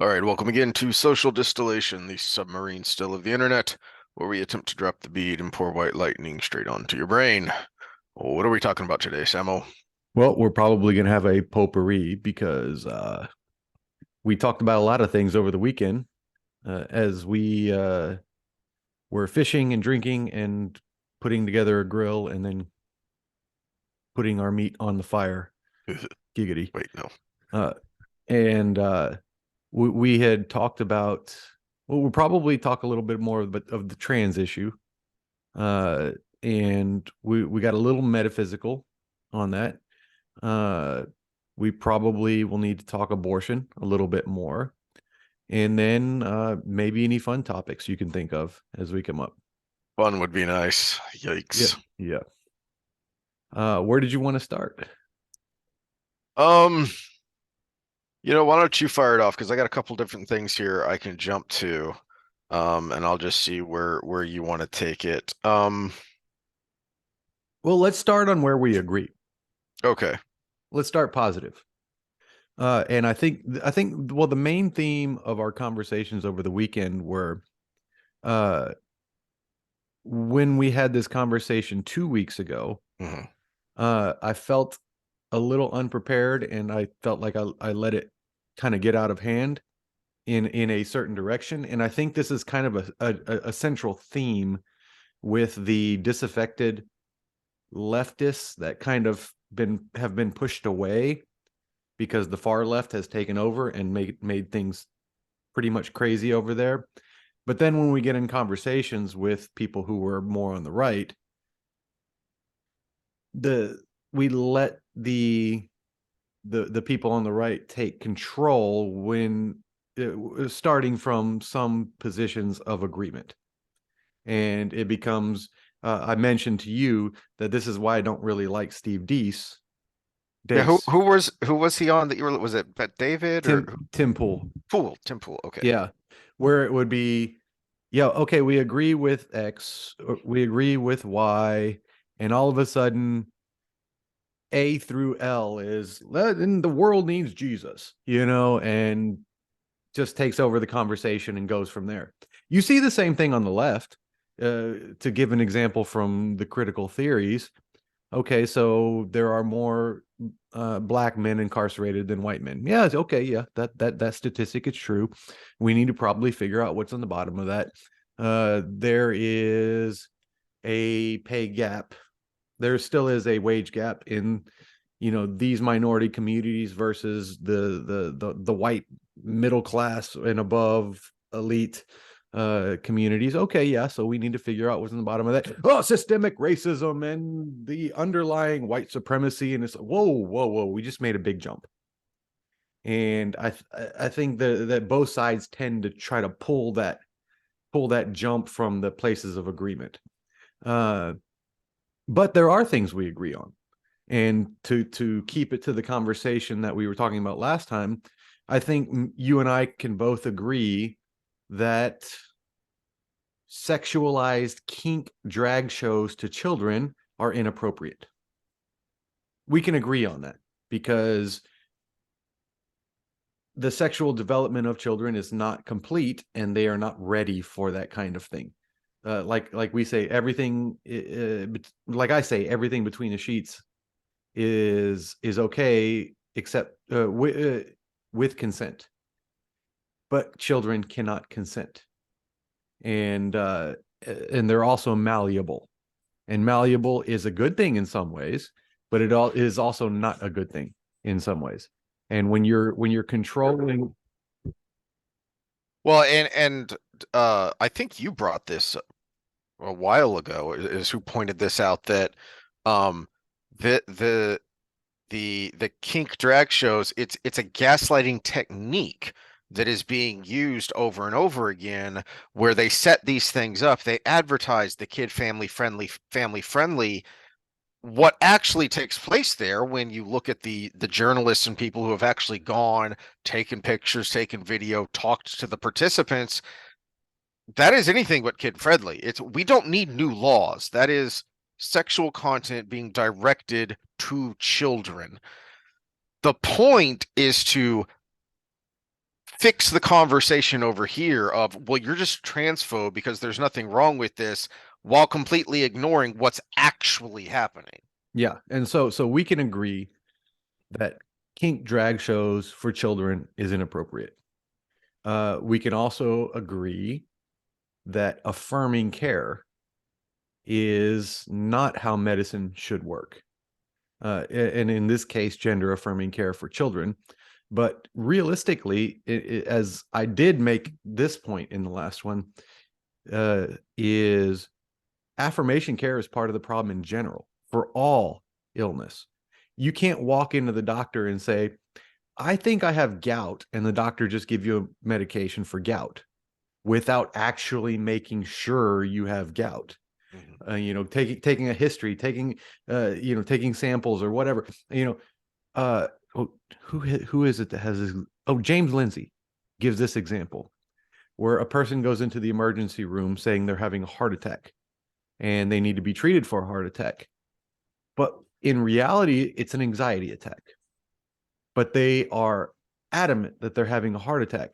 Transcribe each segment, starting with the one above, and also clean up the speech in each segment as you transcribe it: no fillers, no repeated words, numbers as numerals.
All right, welcome again to Social Distillation, the submarine still of the internet, where we attempt to drop the bead and pour white lightning straight onto your brain. What are we talking about today, Samo? Well, we're probably going to have a potpourri because we talked about a lot of things over the weekend as we were fishing and drinking and putting together a grill and then putting our meat on the fire. Giggity. Wait, no. Uh, and we had talked about, well, we'll probably talk a little bit more of the trans issue. Uh, and we got a little metaphysical on that. Uh, we probably will need to talk abortion a little bit more. And then maybe any fun topics you can think of as we come up. Fun would be nice. Yeah. Yikes. Yeah. Where did you want to start? Um, why don't you fire it off? Because I got a couple different things here I can jump to. And I'll just see where you want to take it. Well, let's start on where we agree. Okay. Let's start positive. And I think well, the main theme of our conversations over the weekend were uh, when we had this conversation 2 weeks ago. Mhm. I felt a little unprepared, and I felt like I let it kind of get out of hand in a certain direction. And I think this is kind of a central theme with the disaffected leftists that kind of have been pushed away because the far left has taken over and made things pretty much crazy over there. But then when we get in conversations with people who were more on the right, the we let the people on the right take control when starting from some positions of agreement, and it becomes I mentioned to you that this is why I don't really like Steve Yeah, who Deace. who was who was he on that you were, was it Bet David or Tim Pool. Poole? Tim Poole. Okay. Yeah, where it would be, yeah, okay, we agree with X, or we agree with Y, and all of a sudden A through L is and the world needs Jesus, and just takes over the conversation and goes from there. You see the same thing on the left. To give an example from the critical theories, okay, so there are more black men incarcerated than white men. Yeah, it's okay. Yeah, that statistic is true. We need to probably figure out what's on the bottom of that. There is a pay gap. There still is a wage gap in these minority communities versus the white middle class and above elite communities. Okay, yeah, so we need to figure out what's in the bottom of that. Oh, systemic racism and the underlying white supremacy, and it's whoa, whoa, whoa, we just made a big jump. And I think that both sides tend to try to pull that jump from the places of agreement. uh but there are things we agree on. And to keep it to the conversation that we were talking about last time, I think you and I can both agree that sexualized kink drag shows to children are inappropriate. We can agree on that because the sexual development of children is not complete and they are not ready for that kind of thing. Like we say, everything, like I say, everything between the sheets is okay except with consent, but children cannot consent. And uh and they're also malleable, and malleable is a good thing in some ways, but it all is also not a good thing in some ways. And when you're controlling. Well, and I think you brought this a while ago, is who pointed this out, that um the the the kink drag shows, it's a gaslighting technique that is being used over and over again, where they set these things up, they advertise the kid family friendly. What actually takes place there, when you look at the journalists and people who have actually gone, taken pictures, taken video, talked to the participants, that is anything but kid friendly. We don't need new laws. That is sexual content being directed to children. The point is to fix the conversation over here of, well, you're just transphobe because there's nothing wrong with this, while completely ignoring what's actually happening. Yeah, and so we can agree that kink drag shows for children is inappropriate. We can also agree that affirming care is not how medicine should work. And in this case, gender affirming care for children. But realistically, as I did make this point in the last one, is affirmation care is part of the problem in general for all illness. You can't walk into the doctor and say, I think I have gout, and the doctor just give you a medication for gout without actually making sure you have gout. Taking a history, taking samples or whatever. Who is it that has this? Oh, James Lindsay gives this example where a person goes into the emergency room saying they're having a heart attack and they need to be treated for a heart attack. But in reality, it's an anxiety attack. But they are adamant that they're having a heart attack.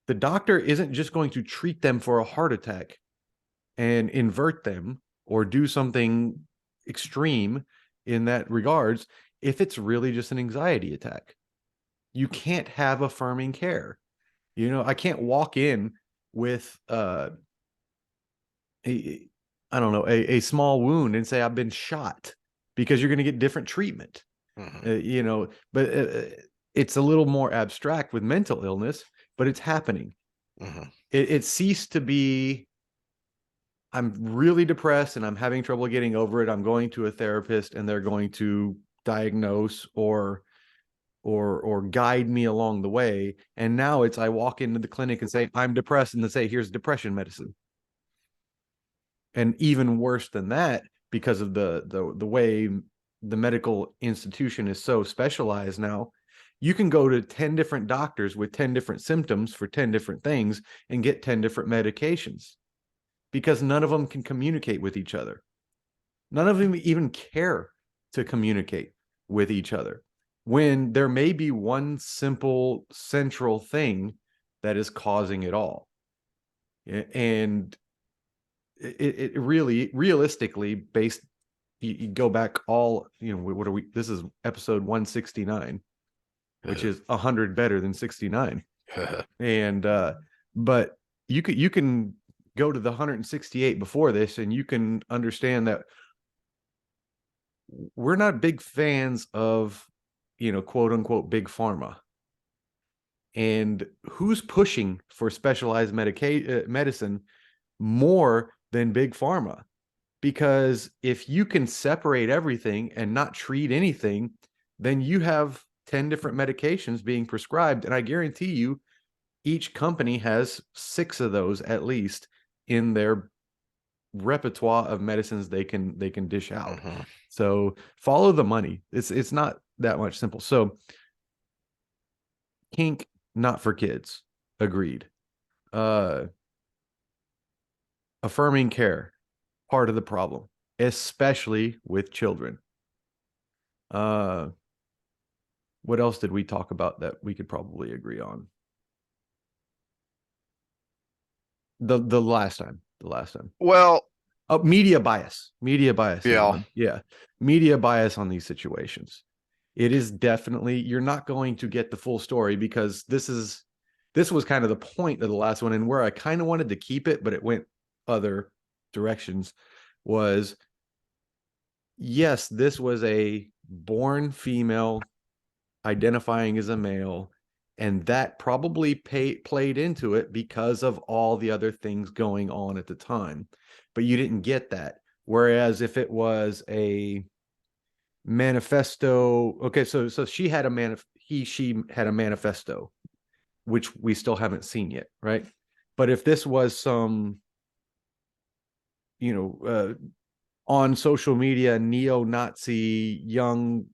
The doctor isn't just going to treat them for a heart attack and invert them or do something extreme in that regards if it's really just an anxiety attack. You can't have affirming care. I can't walk in with I don't know, a small wound and say I've been shot, because you're going to get different treatment. But it's a little more abstract with mental illness, but it's happening. It ceased to be, I'm really depressed and I'm having trouble getting over it. I'm going to a therapist and they're going to diagnose or guide me along the way. And now it's, I walk into the clinic and say I'm depressed, and they say here's depression medicine. And even worse than that, because of the way the medical institution is so specialized now, you can go to 10 different doctors with 10 different symptoms for 10 different things and get 10 different medications, because none of them can communicate with each other. None of them even care to communicate with each other, when there may be one simple central thing that is causing it all. And it really, realistically, based, you go back all, what are we, this is episode 169, which is 100 better than 69. And but you can go to the 168 before this and you can understand that we're not big fans of, quote unquote, big pharma. And who's pushing for specialized medicine more than big pharma? Because if you can separate everything and not treat anything, then you have 10 different medications being prescribed. And I guarantee you, each company has 6 of those at least in their repertoire of medicines they can dish out. So follow the money. It's not that much simple. So kink, not for kids. Agreed. Affirming care, part of the problem, especially with children. What else did we talk about that we could probably agree on? The last time. Well, Oh, media bias. Media bias is yeah. one. Yeah. Media bias on these situations. It is definitely, you're not going to get the full story, because this was kind of the point of the last one, and where I kind of wanted to keep it, but it went other directions, was, yes, this was a born female identifying as a male, and that probably played into it because of all the other things going on at the time. But you didn't get that. Whereas if it was a manifesto, okay, so she had a she had a manifesto, which we still haven't seen yet, right? But if this was some, on social media, neo-Nazi, young,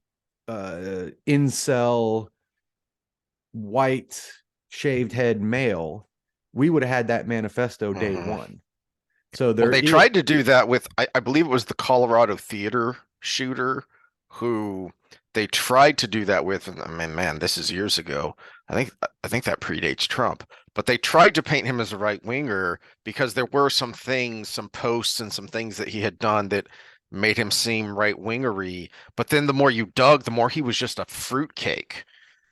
incel, white, shaved head male, we would have had that manifesto day one. So Well, there they is, tried to do that with, I believe it was the Colorado theater shooter, who they tried to do that with, and I mean, man, this is years ago. I think that predates Trump, but they tried to paint him as a right winger because there were some things, some posts and some things that he had done that made him seem right wingery. But then the more you dug, the more he was just a fruitcake.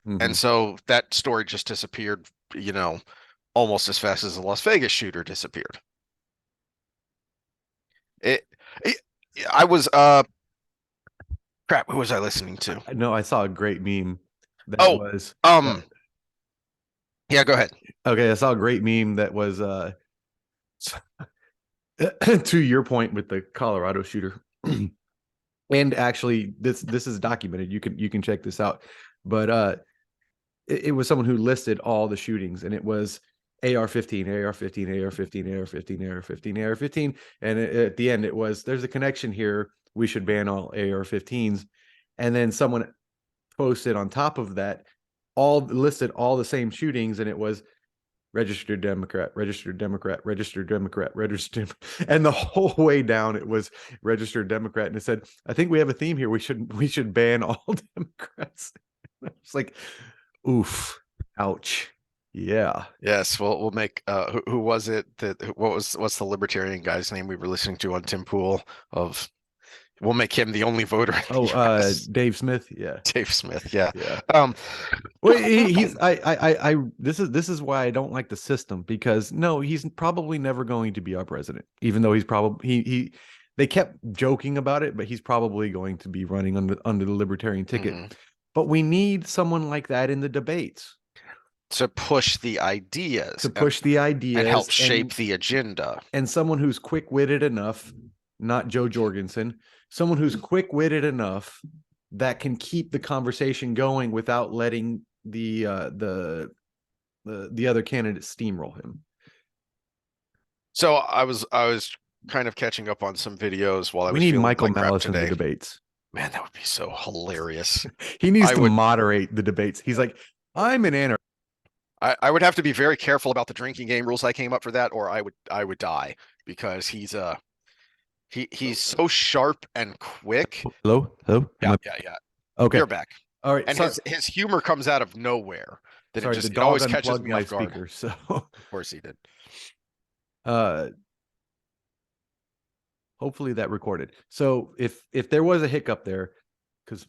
And Hmm. so that story just disappeared, you know, almost as fast as the Las Vegas shooter disappeared. It, it I was crap, who was I listening to? I know I saw a great meme that Oh, was um, yeah, go ahead. okay. I saw a great meme that was to your point with the Colorado shooter. And actually this is documented. You can check this out. But it was someone who listed all the shootings, and it was AR-15, AR-15, AR-15, AR-15, AR-15, AR-15, and at the end it was there's a connection here. We should ban all AR-15s, and then someone posted on top of that all listed all the same shootings, and it was registered Democrat, registered Democrat, registered Democrat, registered, and the whole way down it was registered Democrat, and it said, "I think we have a theme here. We should ban all Democrats." It's like, oof, ouch, yeah. Yes, well, we'll make who was it that what's the libertarian guy's name we were listening to on Tim Pool of we'll make him the only voter in Oh, the US. Dave Smith, yeah, Dave Smith, yeah. yeah. Um, Well, he's I this is why I don't like the system, because no, he's probably never going to be our president, even though he's probably he they kept joking about it, but he's probably going to be running under the libertarian ticket. mhm. But we need someone like that in the debates To push the ideas to push the and help ideas, shape the agenda. and someone who's quick-witted enough, not Joe Jorgensen, someone who's quick-witted enough that can keep the conversation going without letting the other candidates steamroll him. So I was kind of catching up on some videos while I We was need feeling Michael like crap Malice in the today. debates. Man, that would be so hilarious. He needs I to would moderate the debates. He's like, I'm an anarchist. I would have to be very careful about the drinking game rules I came up for that, or I would die because he's so sharp and quick. Hello, hello. Yeah, yeah, yeah. Okay. You're back. All right. And Sorry, his humor comes out of nowhere. That sorry. The it dog always catches unplugged me my off guard. speaker, so Of course he did. uh, hopefully that recorded. So if there was a hiccup there, because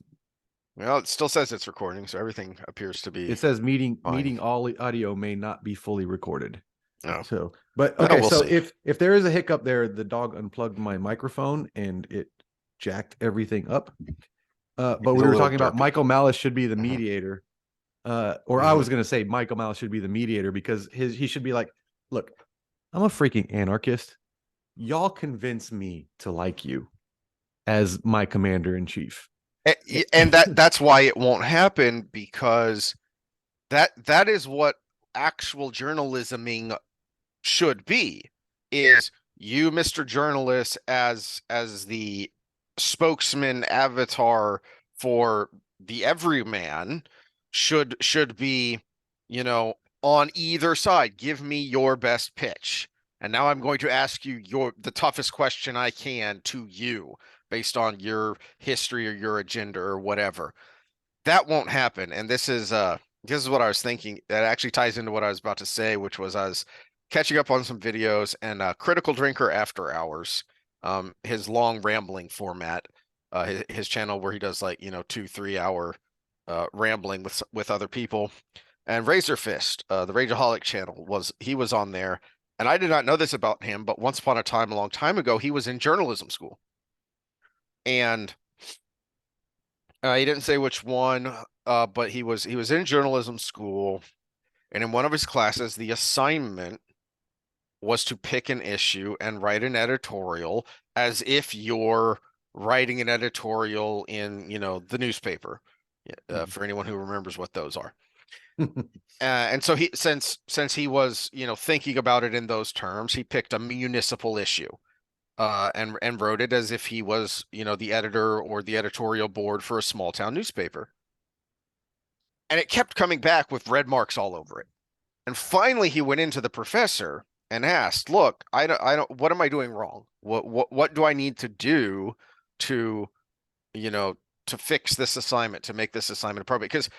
Well, it still says it's recording, so everything appears to be it says fine. meeting all audio may not be fully recorded. No. So, but Oh, okay. we'll So see. if there is a hiccup there, the dog unplugged my microphone and it jacked everything up. But He's we a were little talking about derpy. Michael Malice should be the Hmm. mediator. Or I Hmm. was going to say Michael Malice should be the mediator, because he should be like, look, I'm a freaking anarchist. Y'all convince me to like you as my commander in chief. And that's why it won't happen because that is what actual journalisming should be is you, Mr. Journalist, as the spokesman avatar for the everyman should be, you know, on either side. Give me your best pitch. And now I'm going to ask you the toughest question I can to you based on your history or your agenda or whatever. That won't happen. And this is what I was thinking. That actually ties into what I was about to say, which was I was catching up on some videos and Critical Drinker After Hours, his long rambling format, his channel where he does like, 2-3 hour rambling with other people. And Razor Fist, the Rageaholic channel, he was on there. And I did not know this about him, but once upon a time, a long time ago, he was in journalism school. And he didn't say which one, but he was in journalism school, and in one of his classes, the assignment was to pick an issue and write an editorial as if you're writing an editorial in, the newspaper. For anyone who remembers what those are. And so since he was, thinking about it in those terms, he picked a municipal issue. And wrote it as if he was, the editor or the editorial board for a small town newspaper. And it kept coming back with red marks all over it. And finally, he went into the professor and asked, "Look, I don't. What am I doing wrong? What do I need to do to, you know, to fix this assignment, to make this assignment appropriate. Because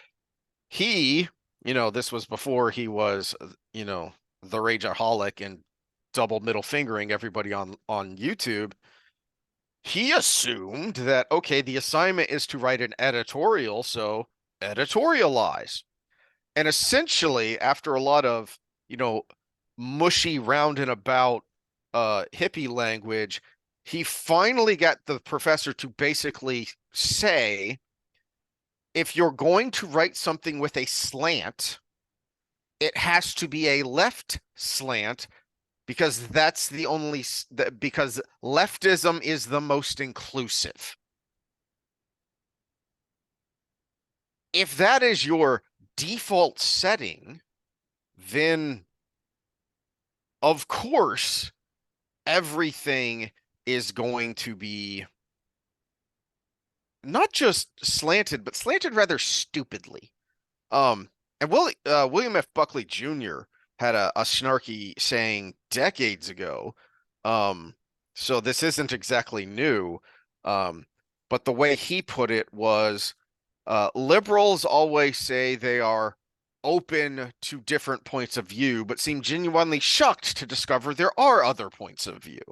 he, this was before he was, the rageaholic and double middle fingering everybody on YouTube. He assumed that, okay, the assignment is to write an editorial, so editorialize. And essentially, after a lot of, mushy round and about hippie language, he finally got the professor to basically say, if you're going to write something with a slant, it has to be a left slant because that's the only, because leftism is the most inclusive. If that is your default setting, then of course everything is going to be not just slanted, but slanted rather stupidly. And William F. Buckley Jr. had a snarky saying decades ago. So this isn't exactly new. But the way he put it was, liberals always say they are open to different points of view, but seem genuinely shocked to discover there are other points of view.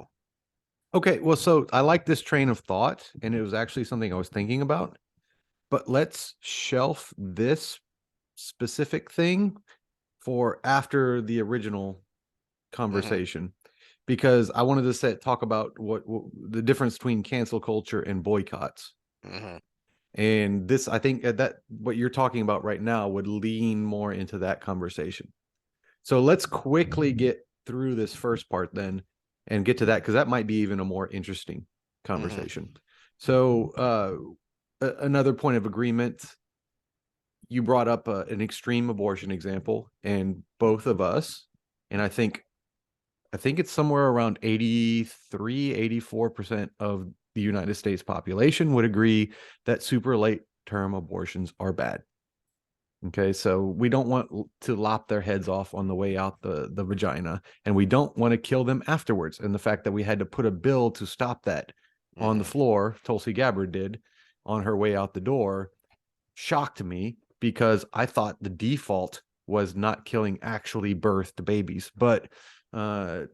Okay, well, so I like this train of thought, and it was actually something I was thinking about. But let's shelf this specific thing for after the original conversation, because I wanted to talk about what the difference between cancel culture and boycotts. And this, I think that what you're talking about right now would lean more into that conversation. So let's quickly get through this first part then and get to that, because that might be even a more interesting conversation. So another point of agreement, you brought up an extreme abortion example, and both of us, and I think it's somewhere around 83-84% of the United States population would agree that super late term abortions are bad. Okay, so we don't want to lop their heads off on the way out the vagina, and we don't want to kill them afterwards. And the fact that we had to put a bill to stop that on the floor, Tulsi Gabbard did, on her way out the door, shocked me, because I thought the default was not killing actually birthed babies. But that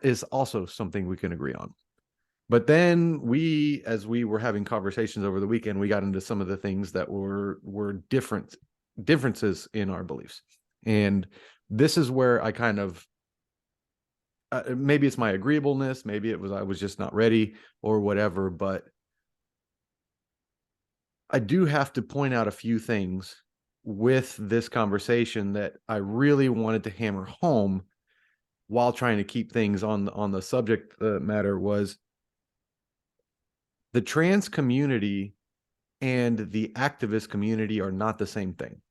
is also something we can agree on. But then as we were having conversations over the weekend, we got into some of the things that were differences in our beliefs. And this is where I kind of, maybe it's my agreeableness, maybe it was I was just not ready or whatever, but I do have to point out a few things with this conversation that I really wanted to hammer home while trying to keep things on the subject matter. Was the trans community and the activist community are not the same thing.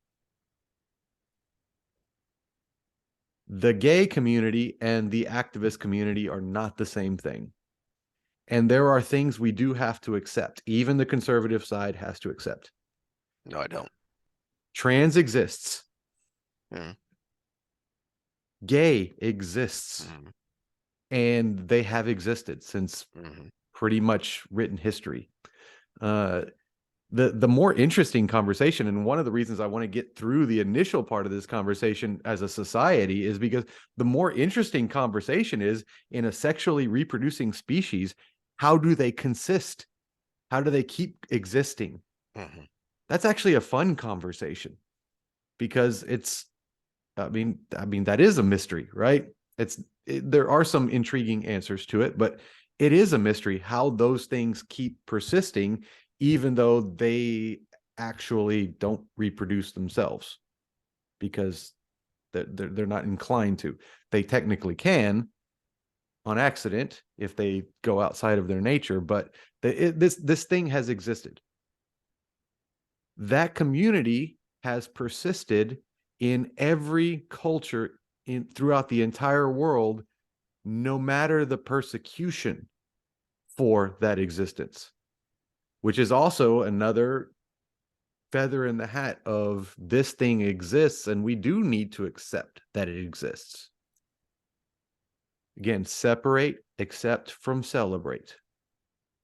The gay community and the activist community are not the same thing. And there are things we do have to accept. Even the conservative side has to accept. No, I don't. Trans exists. Gay exists. And they have existed since pretty much written history. The more interesting conversation, and one of the reasons I want to get through the initial part of this conversation as a society, is because the more interesting conversation is, in a sexually reproducing species, how do they consist? How do they keep existing? That's actually a fun conversation, because I mean that is a mystery, right? There are some intriguing answers to it, but it is a mystery how those things keep persisting, even though they actually don't reproduce themselves, because they're not inclined to. They technically can on accident if they go outside of their nature, but this thing has existed. That community has persisted in every culture throughout the entire world, no matter the persecution for that existence, which is also another feather in the hat of this thing exists, and we do need to accept that it exists. Again, separate, accept from celebrate.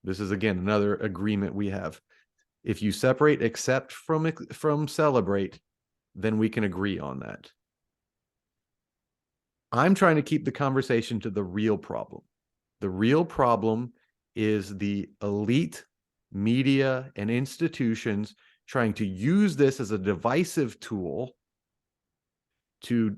This is again another agreement we have. If you separate accept from celebrate, then we can agree on that. I'm trying to keep the conversation to the real problem. The real problem is the elite media and institutions trying to use this as a divisive tool to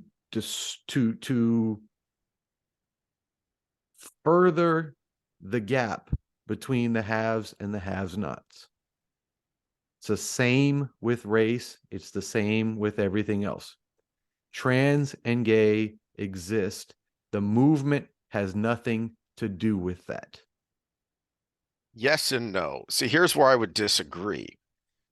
further the gap between the haves and the have-nots. It's the same with race. It's the same with everything else. Trans and gay exist. The movement has nothing to do with that. Yes and no. See, here's where I would disagree,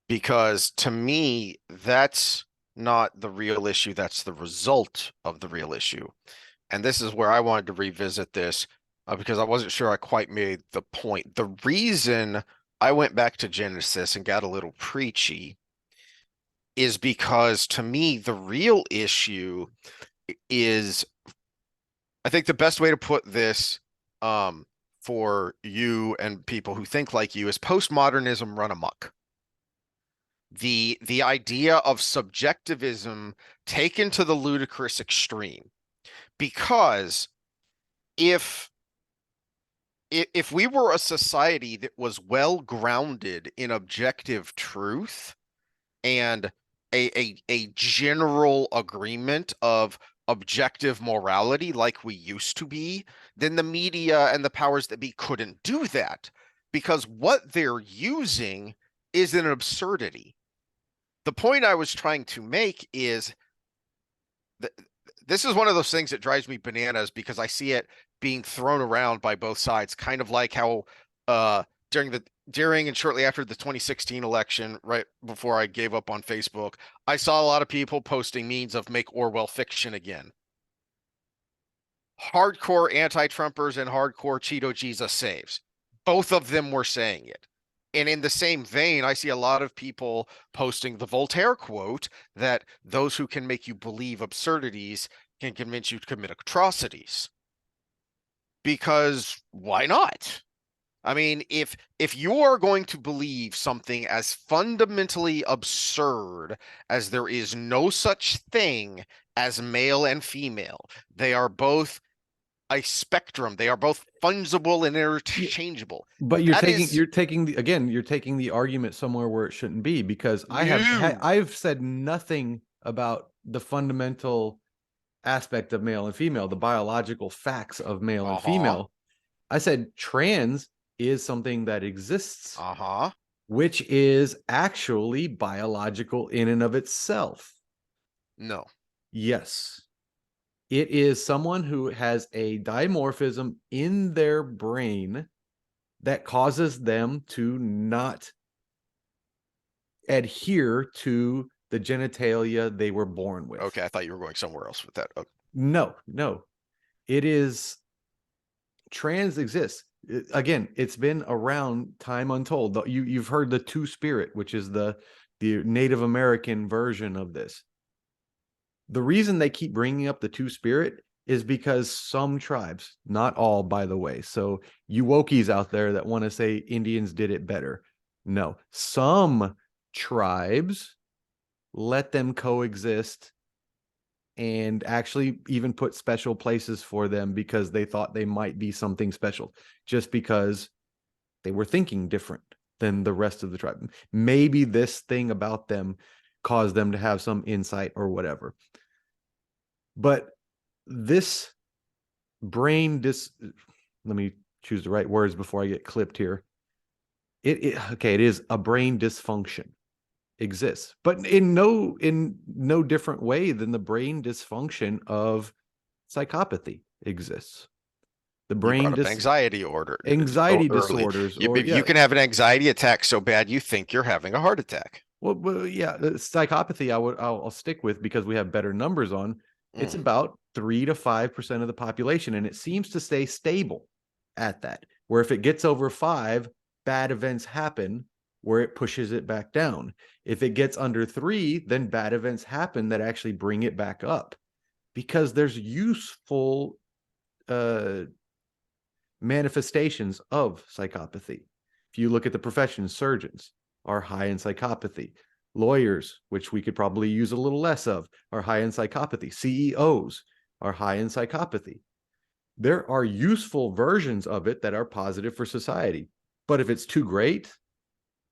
because to me, that's not the real issue. That's the result of the real issue. And this is where I wanted to revisit this because I wasn't sure I quite made the point. The reason I went back to Genesis and got a little preachy is because to me, the real issue is, I think the best way to put this for you and people who think like you is postmodernism run amok. The idea of subjectivism taken to the ludicrous extreme. Because if if we were a society that was well grounded in objective truth and a general agreement of objective morality like we used to be, then the media and the powers that be couldn't do that, because what they're using is an absurdity. The point I was trying to make is that this is one of those things that drives me bananas because I see it being thrown around by both sides, kind of like how uh during and shortly after the 2016 election, right before I gave up on Facebook, I saw a lot of people posting memes of make Orwell fiction again. Hardcore anti-Trumpers and hardcore Cheeto Jesus saves. Both of them were saying it. And in the same vein, I see a lot of people posting the Voltaire quote that those who can make you believe absurdities can convince you to commit atrocities. Because why not? I mean, if you are going to believe something as fundamentally absurd as there is no such thing as male and female, they are both a spectrum. They are both fungible and interchangeable. But That is you're taking you're taking the argument somewhere where it shouldn't be, because new. I've said nothing about the fundamental aspect of male and female, the biological facts of male and Uh-huh. female. I said trans is something that exists, Uh-huh. which is actually biological in and of itself. No. Yes. It is someone who has a dimorphism in their brain that causes them to not adhere to the genitalia they were born with. Okay, I thought you were going somewhere else with that. Okay. No, no. It is trans exists. Again, it's been around time untold. You've heard the two spirit, which is the Native American version of this. The reason they keep bringing up the two spirit is because some tribes, not all, by the way. So you wokies out there that want to say Indians did it better. No, some tribes let them coexist and actually even put special places for them because they thought they might be something special, just because they were thinking different than the rest of the tribe. Maybe this thing about them caused them to have some insight or whatever. But this let me choose the right words before I get clipped here. It is a brain dysfunction exists, but in no different way than the brain dysfunction of psychopathy exists. The You brain brought up anxiety order anxiety early. disorders, You or you can have an anxiety attack so bad you think you're having a heart attack. well yeah, psychopathy I'll stick with because we have better numbers on. It's Mm. about 3 to 5% of the population, and it seems to stay stable at that. Where if it gets over 5, bad events happen, where it pushes it back down. If it gets under 3, then bad events happen that actually bring it back up, because there's useful manifestations of psychopathy. If you look at the profession, surgeons are high in psychopathy. Lawyers, which we could probably use a little less of, are high in psychopathy. CEOs are high in psychopathy. There are useful versions of it that are positive for society. But if it's too great,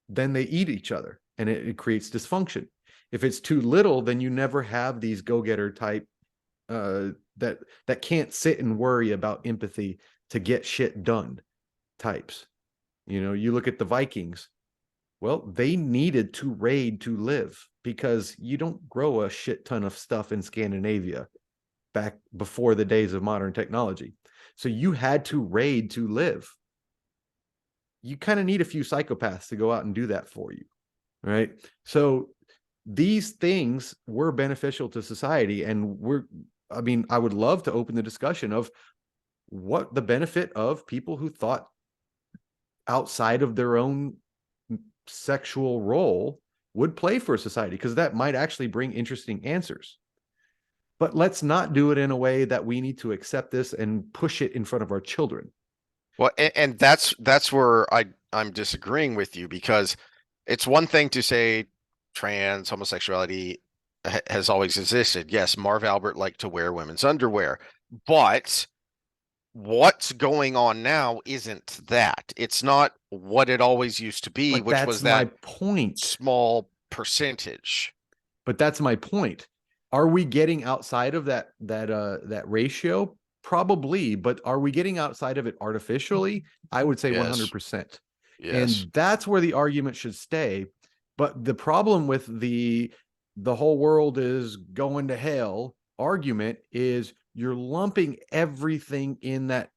then they eat each other and it creates dysfunction. If it's too little, then you never have these go-getter type that can't sit and worry about empathy to get shit done types. You look at the Vikings. Well, they needed to raid to live because you don't grow a shit ton of stuff in Scandinavia back before the days of modern technology. So you had to raid to live. You kind of need a few psychopaths to go out and do that for you, right? So these things were beneficial to society, and I would love to open the discussion of what the benefit of people who thought outside of their own sexual role would play for society, because that might actually bring interesting answers. But let's not do it in a way that we need to accept this and push it in front of our children. Well, and that's where I'm disagreeing with you, because it's one thing to say trans homosexuality has always existed. Yes, Marv Albert liked to wear women's underwear, but what's going on now isn't that. It's not what it always used to be, But which that's was my that point. small percentage. But that's my point. Are we getting outside of that ratio? Probably, but are we getting outside of it artificially? I would say Yes, 100%. yes. And that's where the argument should stay. But the problem with the whole world is going to hell argument is you're lumping everything in that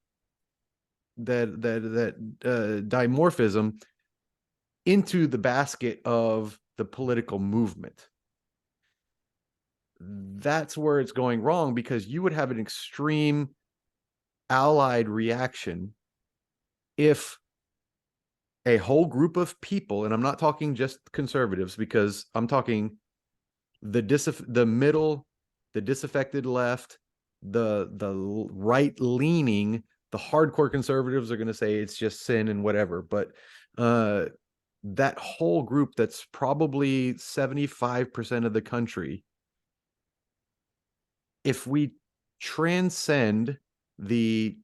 dimorphism into the basket of the political movement. That's where it's going wrong, because you would have an extreme allied reaction if a whole group of people, and I'm not talking just conservatives, because I'm talking the middle, the disaffected left, the right leaning, the hardcore conservatives are going to say it's just sin and whatever, but that whole group that's probably 75% of the country, if we transcend the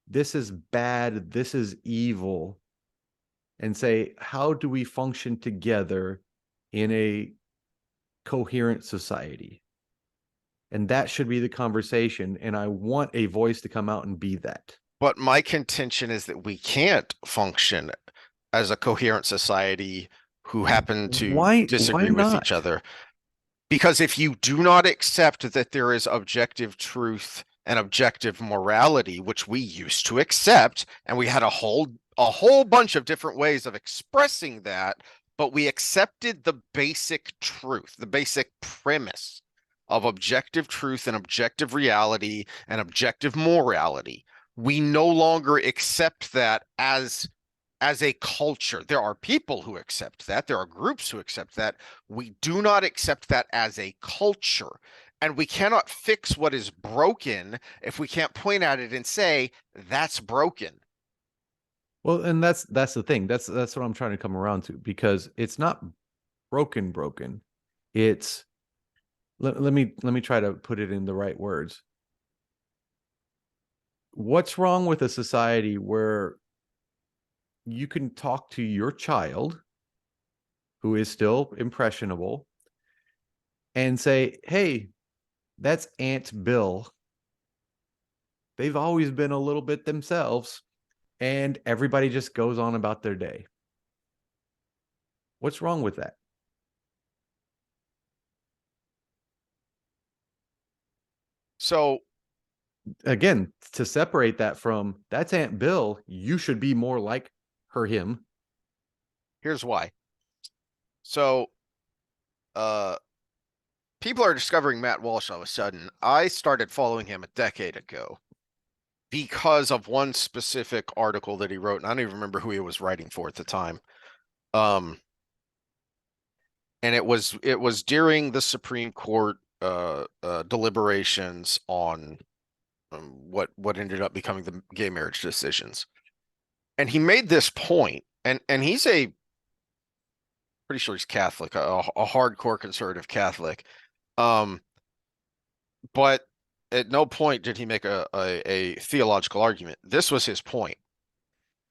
this is bad, this is evil, and say, how do we function together in a coherent society? And that should be the conversation. And I want a voice to come out and be that. But my contention is that we can't function as a coherent society who happen to Why disagree with each not? other. Because if you do not accept that there is objective truth and objective morality, which we used to accept, and we had a whole bunch of different ways of expressing that, but we accepted the basic truth, the basic premise of objective truth and objective reality and objective morality. We no longer accept that as a culture. There are people who accept that. There are groups who accept that. We do not accept that as a culture. And we cannot fix what is broken if we can't point at it and say, that's broken. Well, and that's the thing. That's what I'm trying to come around to, because it's not broken. It's let me try to put it in the right words. What's wrong with a society where you can talk to your child, who is still impressionable, and say, hey, that's Aunt Bill. They've always been a little bit themselves, and everybody just goes on about their day. What's wrong with that? So Again, to separate that from that's Aunt Bill, you should be more like him. here's why. So uh people are discovering Matt Walsh all of a sudden. I started following him a decade ago because of one specific article that he wrote, and I don't even remember who he was writing for at the time. Um, and it was during the Supreme Court deliberations on what ended up becoming the gay marriage decisions. And he made this point and he's a pretty sure he's Catholic, a hardcore conservative Catholic. Um, but at no point did he make a theological argument. This was his point.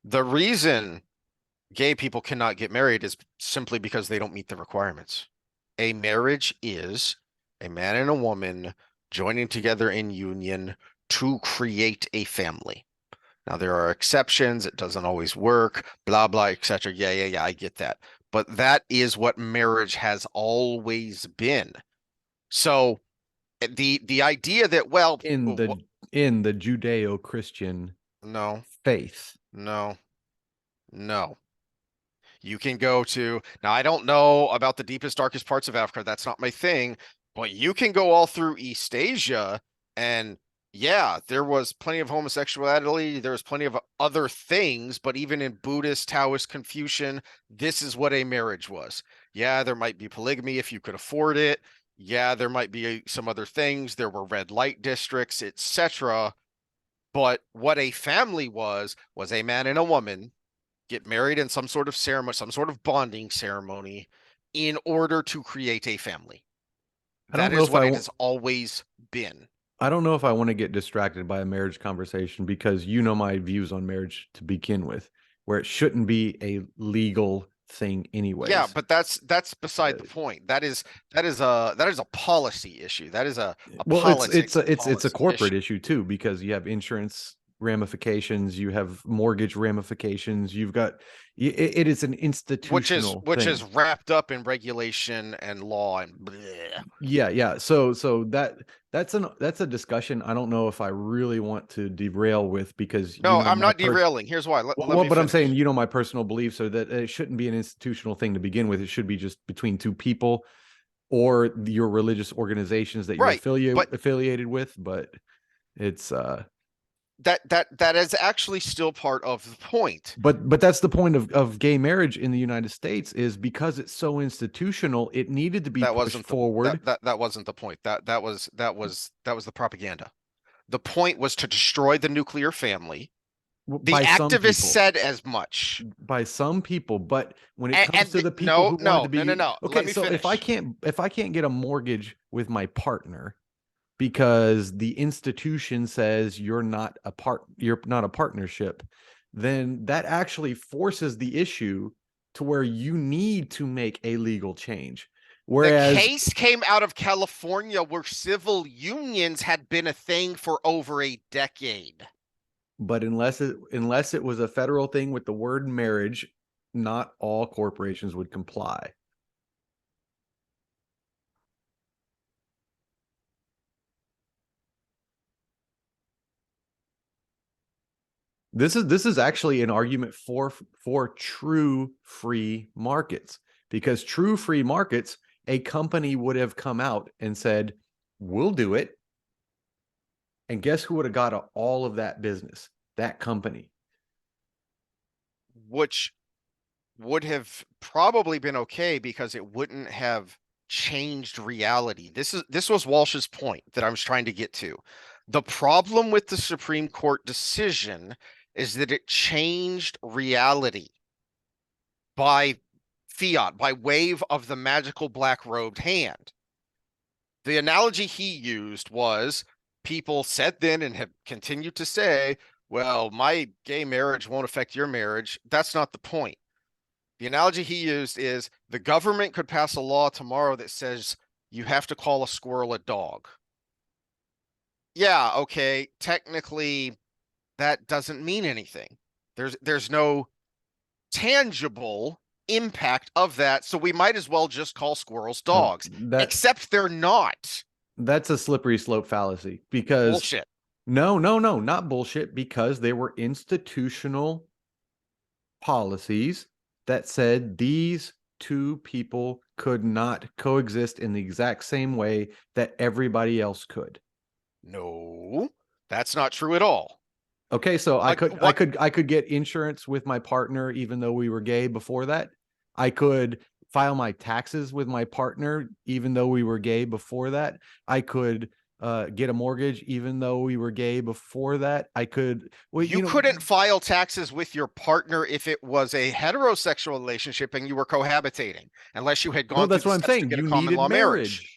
The reason gay people cannot get married is simply because they don't meet the requirements. A marriage is a man and a woman joining together in union to create a family. Now, there are exceptions. It doesn't always work, blah, blah, etc. Yeah, yeah, yeah, I get that. But that is what marriage has always been. So the idea that, well, in the Judeo-Christian no, faith. no, no. You can go to, now I don't know about the deepest, darkest parts of Africa. That's not my thing, but you can go all through East Asia and yeah, there was plenty of homosexuality. There was plenty of other things, but even in Buddhist, Taoist, Confucian, this is what a marriage was. Yeah, there might be polygamy if you could afford it. Yeah, there might be some other things. There were red light districts, etc. But what a family was a man and a woman get married in some sort of ceremony, some sort of bonding ceremony in order to create a family. I That don't know is if what it has always been. I don't know if I want to get distracted by a marriage conversation because you know my views on marriage to begin with, where it shouldn't be a legal thing Yeah, anyways. but that's beside the point. That is a policy issue. That is a Well, politics and it's a policy corporate issue, issue too because you have insurance ramifications, you have mortgage ramifications, you've got it is an institutional which is thing. wrapped up in regulation and law and bleh. Yeah, yeah. So that's a discussion I don't know if I really want to derail with because you No, know I'm my not per derailing. Here's why. Let well, me but I'm saying finish. you know my personal beliefs are that it shouldn't be an institutional thing to begin with. It should be just between two people or your religious organizations that you're Right. But affiliated with. But it's that is actually still part of the point. but that's the point of gay marriage in the United States is because it's so institutional, it needed to be That pushed wasn't the that forward that that wasn't the point. That was the propaganda. The point was to destroy the nuclear family. The by some activists people. said as much. By some people, but when it And, comes to the people no, who wanted to no, no, no, be no. Let okay, me so finish. if I can't get a mortgage with my partner because the institution says you're not a partnership, then that actually forces the issue to where you need to make a legal change. The Whereas, case came out of California where civil unions had been a thing for over a decade. but unless it was a federal thing with the word marriage, not all corporations would comply. This is actually an argument for true free markets because true free markets, a company would have come out and said, "We'll do it," and guess who would have got all of that business? That company. Which would have probably been okay because it wouldn't have changed reality. This was Walsh's point that I was trying to get to. The problem with the Supreme Court decision is that it changed reality by fiat, by wave of the magical black robed hand. The analogy he used was people said then and have continued to say, well, my gay marriage won't affect your marriage. That's not the point. The analogy he used is the government could pass a law tomorrow that says you have to call a squirrel a dog. Yeah, okay, technically that doesn't mean anything. There's no tangible impact of that, so we might as well just call squirrels No, dogs, except they're not. that's a slippery slope fallacy because Bullshit. no, not bullshit because they were institutional policies that said these two people could not coexist in the exact same way that everybody else could. No, that's not true at all. Okay, so What I could get insurance with my partner even though we were gay before that. I could file my taxes with my partner even though we were gay before that. I could get a mortgage even though we were gay before that. I could, well, You you know, couldn't file taxes with your partner if it was a heterosexual relationship and you were cohabitating, unless you had no, gone through that's the what I'm steps to saying. get a You common needed law marriage. marriage.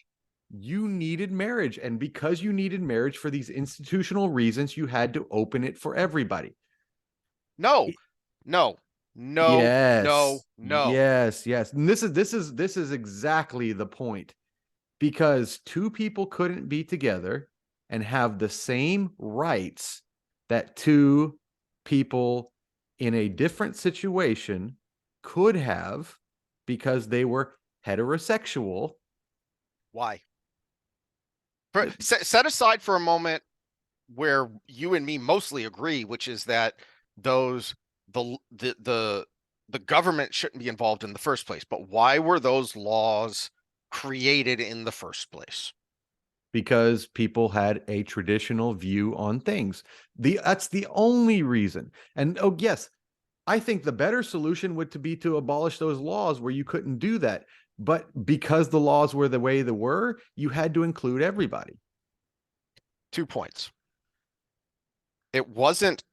You needed marriage. And because you needed marriage for these institutional reasons, you had to open it for everybody. No, no, no, no, Yes. no. Yes, yes. And this is exactly the point. Because two people couldn't be together and have the same rights that two people in a different situation could have because they were heterosexual. Why? Set aside for a moment where you and me mostly agree, which is that those the government shouldn't be involved in the first place. But why were those laws created in the first place? Because people had a traditional view on things. That's the only reason. And oh yes, I think the better solution would to be to abolish those laws where you couldn't do that. But because the laws were the way they were, you had to include everybody. 2 points. It wasn't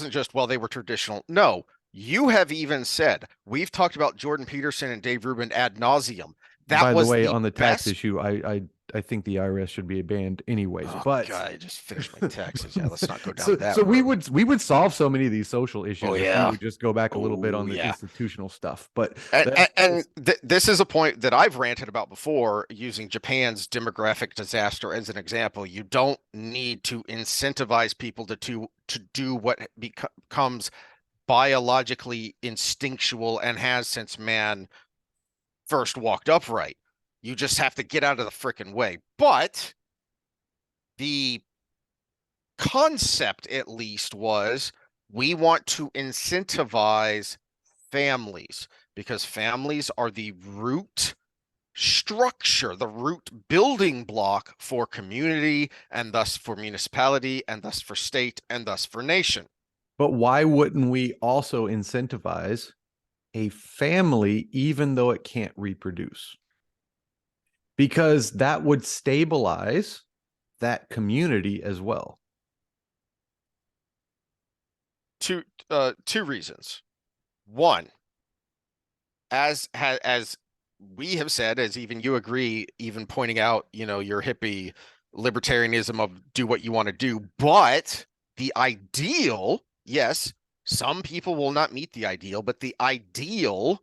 just, well, they were traditional. No, you have even said, we've talked about Jordan Peterson and Dave Rubin ad nauseum. That By the was way, the on the tax best. issue, I think the IRS should be banned anyways. Oh But God, I just finished my taxes. Yeah, let's not go down so that so we road. would solve so many of these social Oh issues if we yeah. would just go back a little bit Oh on the yeah. institutional stuff. But And, that's this is a point that I've ranted about before, using Japan's demographic disaster as an example. You don't need to incentivize people to do what becomes biologically instinctual and has since man first walked upright. You just have to get out of the freaking way. But the concept, at least, was we want to incentivize families because families are the root structure, the root building block for community and thus for municipality and thus for state and thus for nation. but why wouldn't we also incentivize a family even though it can't reproduce? Because that would stabilize that community as well. Two reasons. One, as we have said, as even you agree, even pointing out, your hippie libertarianism of do what you want to do, but the ideal, yes, some people will not meet the ideal, but the ideal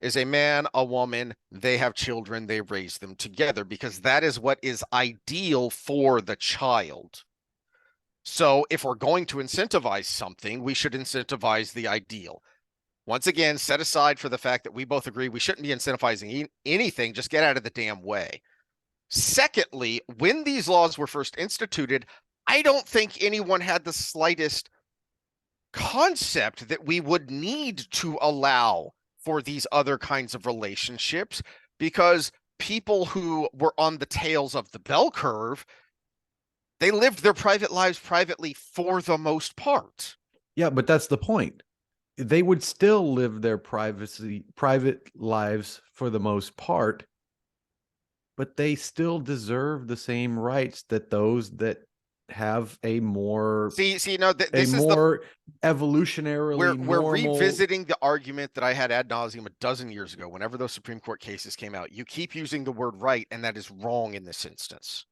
is a man, a woman, they have children, they raise them together because that is what is ideal for the child. So if we're going to incentivize something, we should incentivize the ideal. Once again, set aside for the fact that we both agree we shouldn't be incentivizing anything, just get out of the damn way. Secondly, when these laws were first instituted, I don't think anyone had the slightest concept that we would need to allow for these other kinds of relationships because people who were on the tails of the bell curve, they lived their private lives privately for the most part. Yeah, but that's the point. They would still live their private lives for the most part, but they still deserve the same rights that those that have a more No, this is the evolutionarily we're normal. revisiting the argument that I had ad nauseum a dozen years ago. Whenever those Supreme Court cases came out, you keep using the word right, and that is wrong in this instance.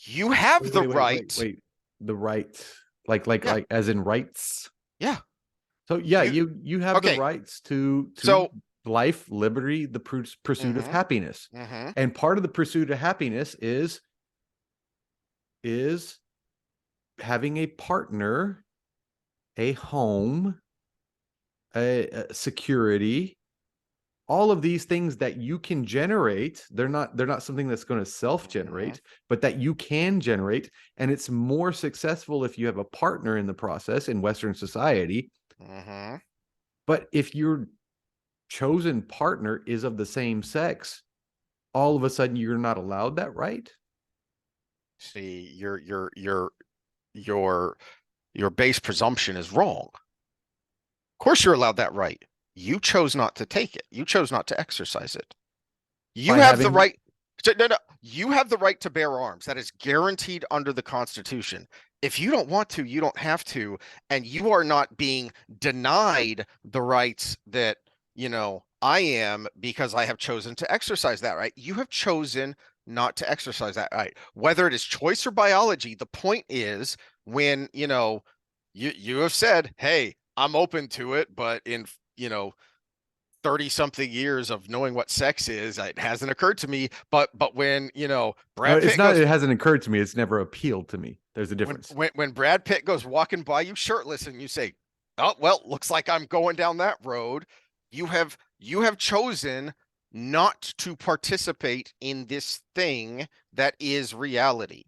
You have the right. Wait. The right, like Yeah, as in rights. yeah. So yeah, You you have the okay? rights to So, life, liberty, the pursuit of mm-hmm, happiness. mm-hmm. And part of the pursuit of happiness is having a partner, a home, a security, all of these things that you can generate. They're not something that's going to Mm-hmm. self-generate, but that you can generate. And it's more successful if you have a partner in the process in Western society. Mm-hmm. But if your chosen partner is of the same sex, all of a sudden you're not allowed that right. See, your your base presumption is wrong. Of course, you're allowed that right. You chose not to take it. You chose not to exercise it. You By have the having right. No, no. You have the right to bear arms. That is guaranteed under the Constitution. If you don't want to, you don't have to, and you are not being denied the rights that, I am because I have chosen to exercise that right. You have chosen not to exercise that right. Whether it is choice or biology, the point is when, you have said, "Hey, I'm open to it," but in, 30 something years of knowing what sex is, it hasn't occurred to me. But when, No, Brad it's Pitt not. goes It hasn't occurred to me. It's never appealed to me. There's a when difference. when when Brad Pitt goes walking by you shirtless and you say, "Oh, well, looks like I'm going down that road," you have chosen not to participate in this thing that is reality.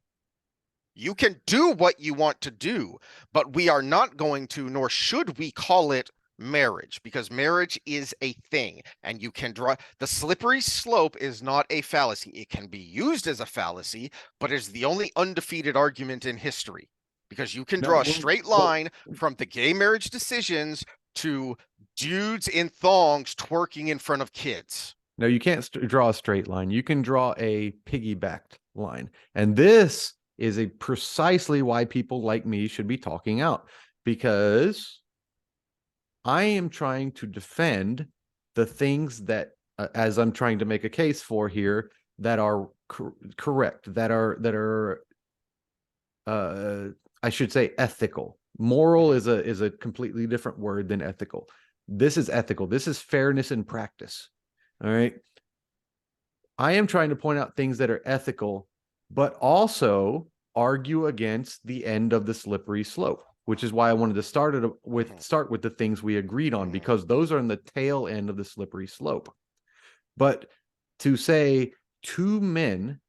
You can do what you want to do, but we are not going to, nor should we call it marriage, because marriage is a thing, and you can draw the slippery slope is not a fallacy. It can be used as a fallacy, but it's the only undefeated argument in history, because you can No, draw a straight line from the gay marriage decisions to dudes in thongs twerking in front of kids. no, you can't draw a straight line. You can draw a piggybacked line, and this is a precisely why people like me should be talking out, because I am trying to defend the things that, as I'm trying to make a case for here, that are correct, that are I should say ethical. Moral is a completely different word than ethical. This is ethical. This is fairness in practice. All right. I am trying to point out things that are ethical, but also argue against the end of the slippery slope, which is why I wanted to start with the things we agreed on, because those are in the tail end of the slippery slope. But to say two men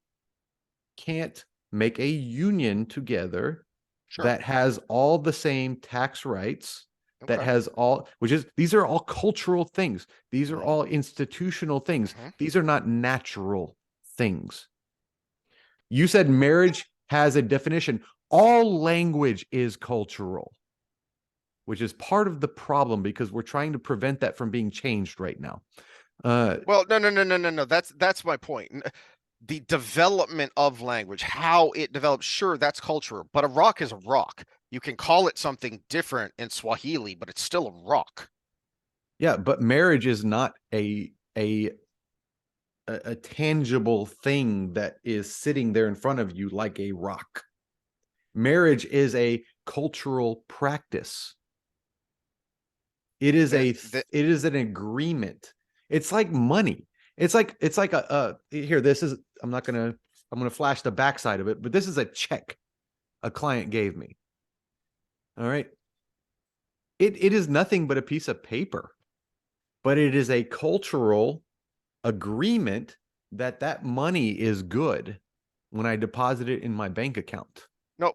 can't make a union together Sure. that has all the same tax rights, that Okay. has all, which is, these are all cultural things. These are Mhm. all institutional things. Mhm. These are not natural things. You said marriage has a definition. All language is cultural, which is part of the problem because we're trying to prevent that from being changed right now. Well, no, no, no, no, no, no. That's my point. The development of language, how it develops, sure, that's cultural, but a rock is a rock. You can call it something different in Swahili, but it's still a rock. yeah, but marriage is not a tangible thing that is sitting there in front of you like a rock. Marriage is a cultural practice. It is The, the, it is an agreement. It's like money. It's like a here, this is, I'm gonna flash the backside of it, but this is a check a client gave me. All right. It is nothing but a piece of paper, but it is a cultural agreement that that money is good when I deposit it in my bank account. no,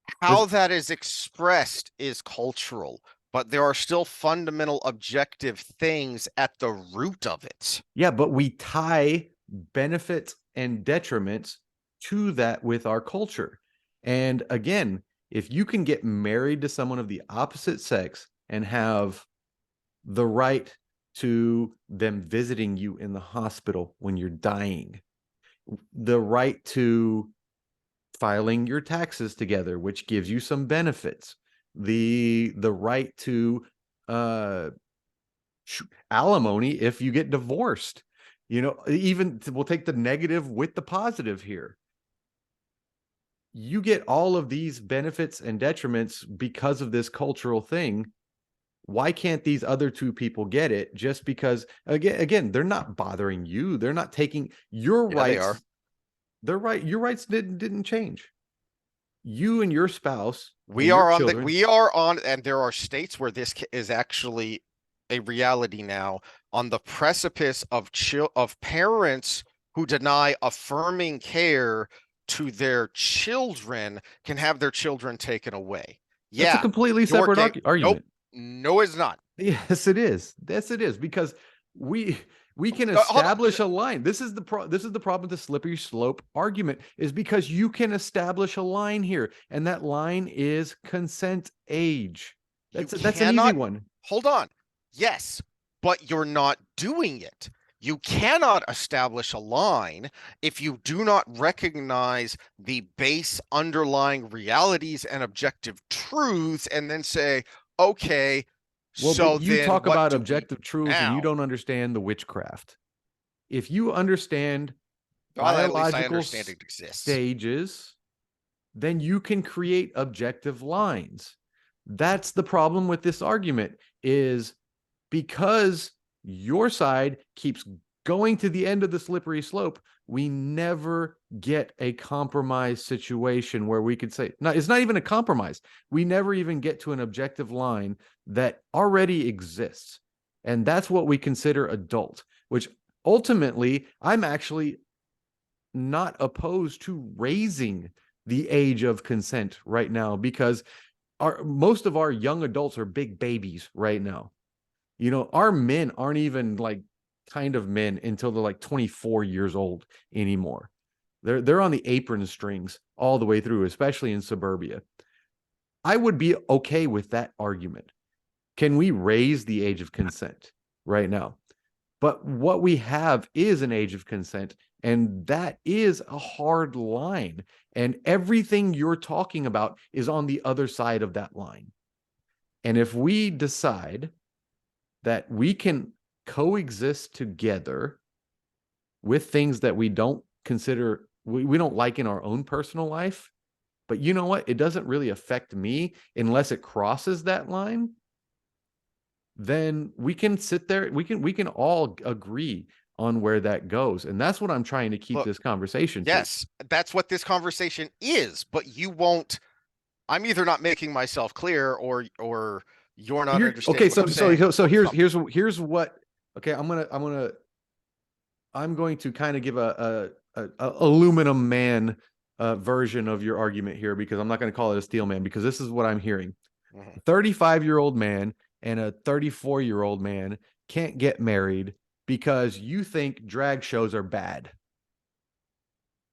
This, how that is expressed is cultural, but there are still fundamental objective things at the root of it. yeah, but we tie benefits and detriments to that with our culture. And again, if you can get married to someone of the opposite sex and have the right to them visiting you in the hospital when you're dying, the right to filing your taxes together, which gives you some benefits, the right to uh alimony if you get divorced, even we'll take the negative with the positive here. You get all of these benefits and detriments because of this cultural thing. Why can't these other two people get it? Just because, again, they're not bothering you. They're not taking your Yeah, they are. rights. They're right. Your rights didn't change. You and your spouse We and your are on the children. we are on, and there are states where this is actually a reality now, on the precipice of parents who deny affirming care to their children can have their children taken away. That's a Yeah, completely your separate gay. Nope. argument. No, it's not. Yes, it is. Yes, it is, because we we can Hold on. establish a line. This is the problem with the slippery slope argument, is because you can establish a line here, and that line is consent age. You That's an easy cannot. one. Hold on. Yes, but you're not doing it. You cannot establish a line if you do not recognize the base underlying realities and objective truths and then say, okay, Well, but so you then talk what about do we objective do truths and you now? don't understand the witchcraft. If you understand Well, at least I biological understand it exists. stages, then you can create objective lines. That's the problem with this argument is because your side keeps going to the end of the slippery slope, we never get a compromise situation where we could say, no, it's not even a compromise. We never even get to an objective line that already exists. And that's what we consider adult, which ultimately I'm actually not opposed to raising the age of consent right now because most of our young adults are big babies right now. You know, our men aren't even like kind of men until they're like 24 years old anymore. They're on the apron strings all the way through, especially in suburbia. I would be okay with that argument. Can we raise the age of consent right now? But what we have is an age of consent, and that is a hard line. And everything you're talking about is on the other side of that line. And if we decide that we can coexist together with things that we don't consider, we don't like in our own personal life, but you know what? It doesn't really affect me unless it crosses that line, then we can sit there, we can all agree on where that goes. And that's what I'm trying to keep Look, this conversation to. yes, that's what this conversation is, but you won't. I'm either not making myself clear or you're not You're okay, understanding what so I'm saying so or here's something. here's what. Okay, I'm going to kind of give a aluminum man version of your argument here because I'm not going to call it a steel man because this is what I'm hearing. Mhm. A 35-year-old man and a 34-year-old man can't get married because you think drag shows are bad.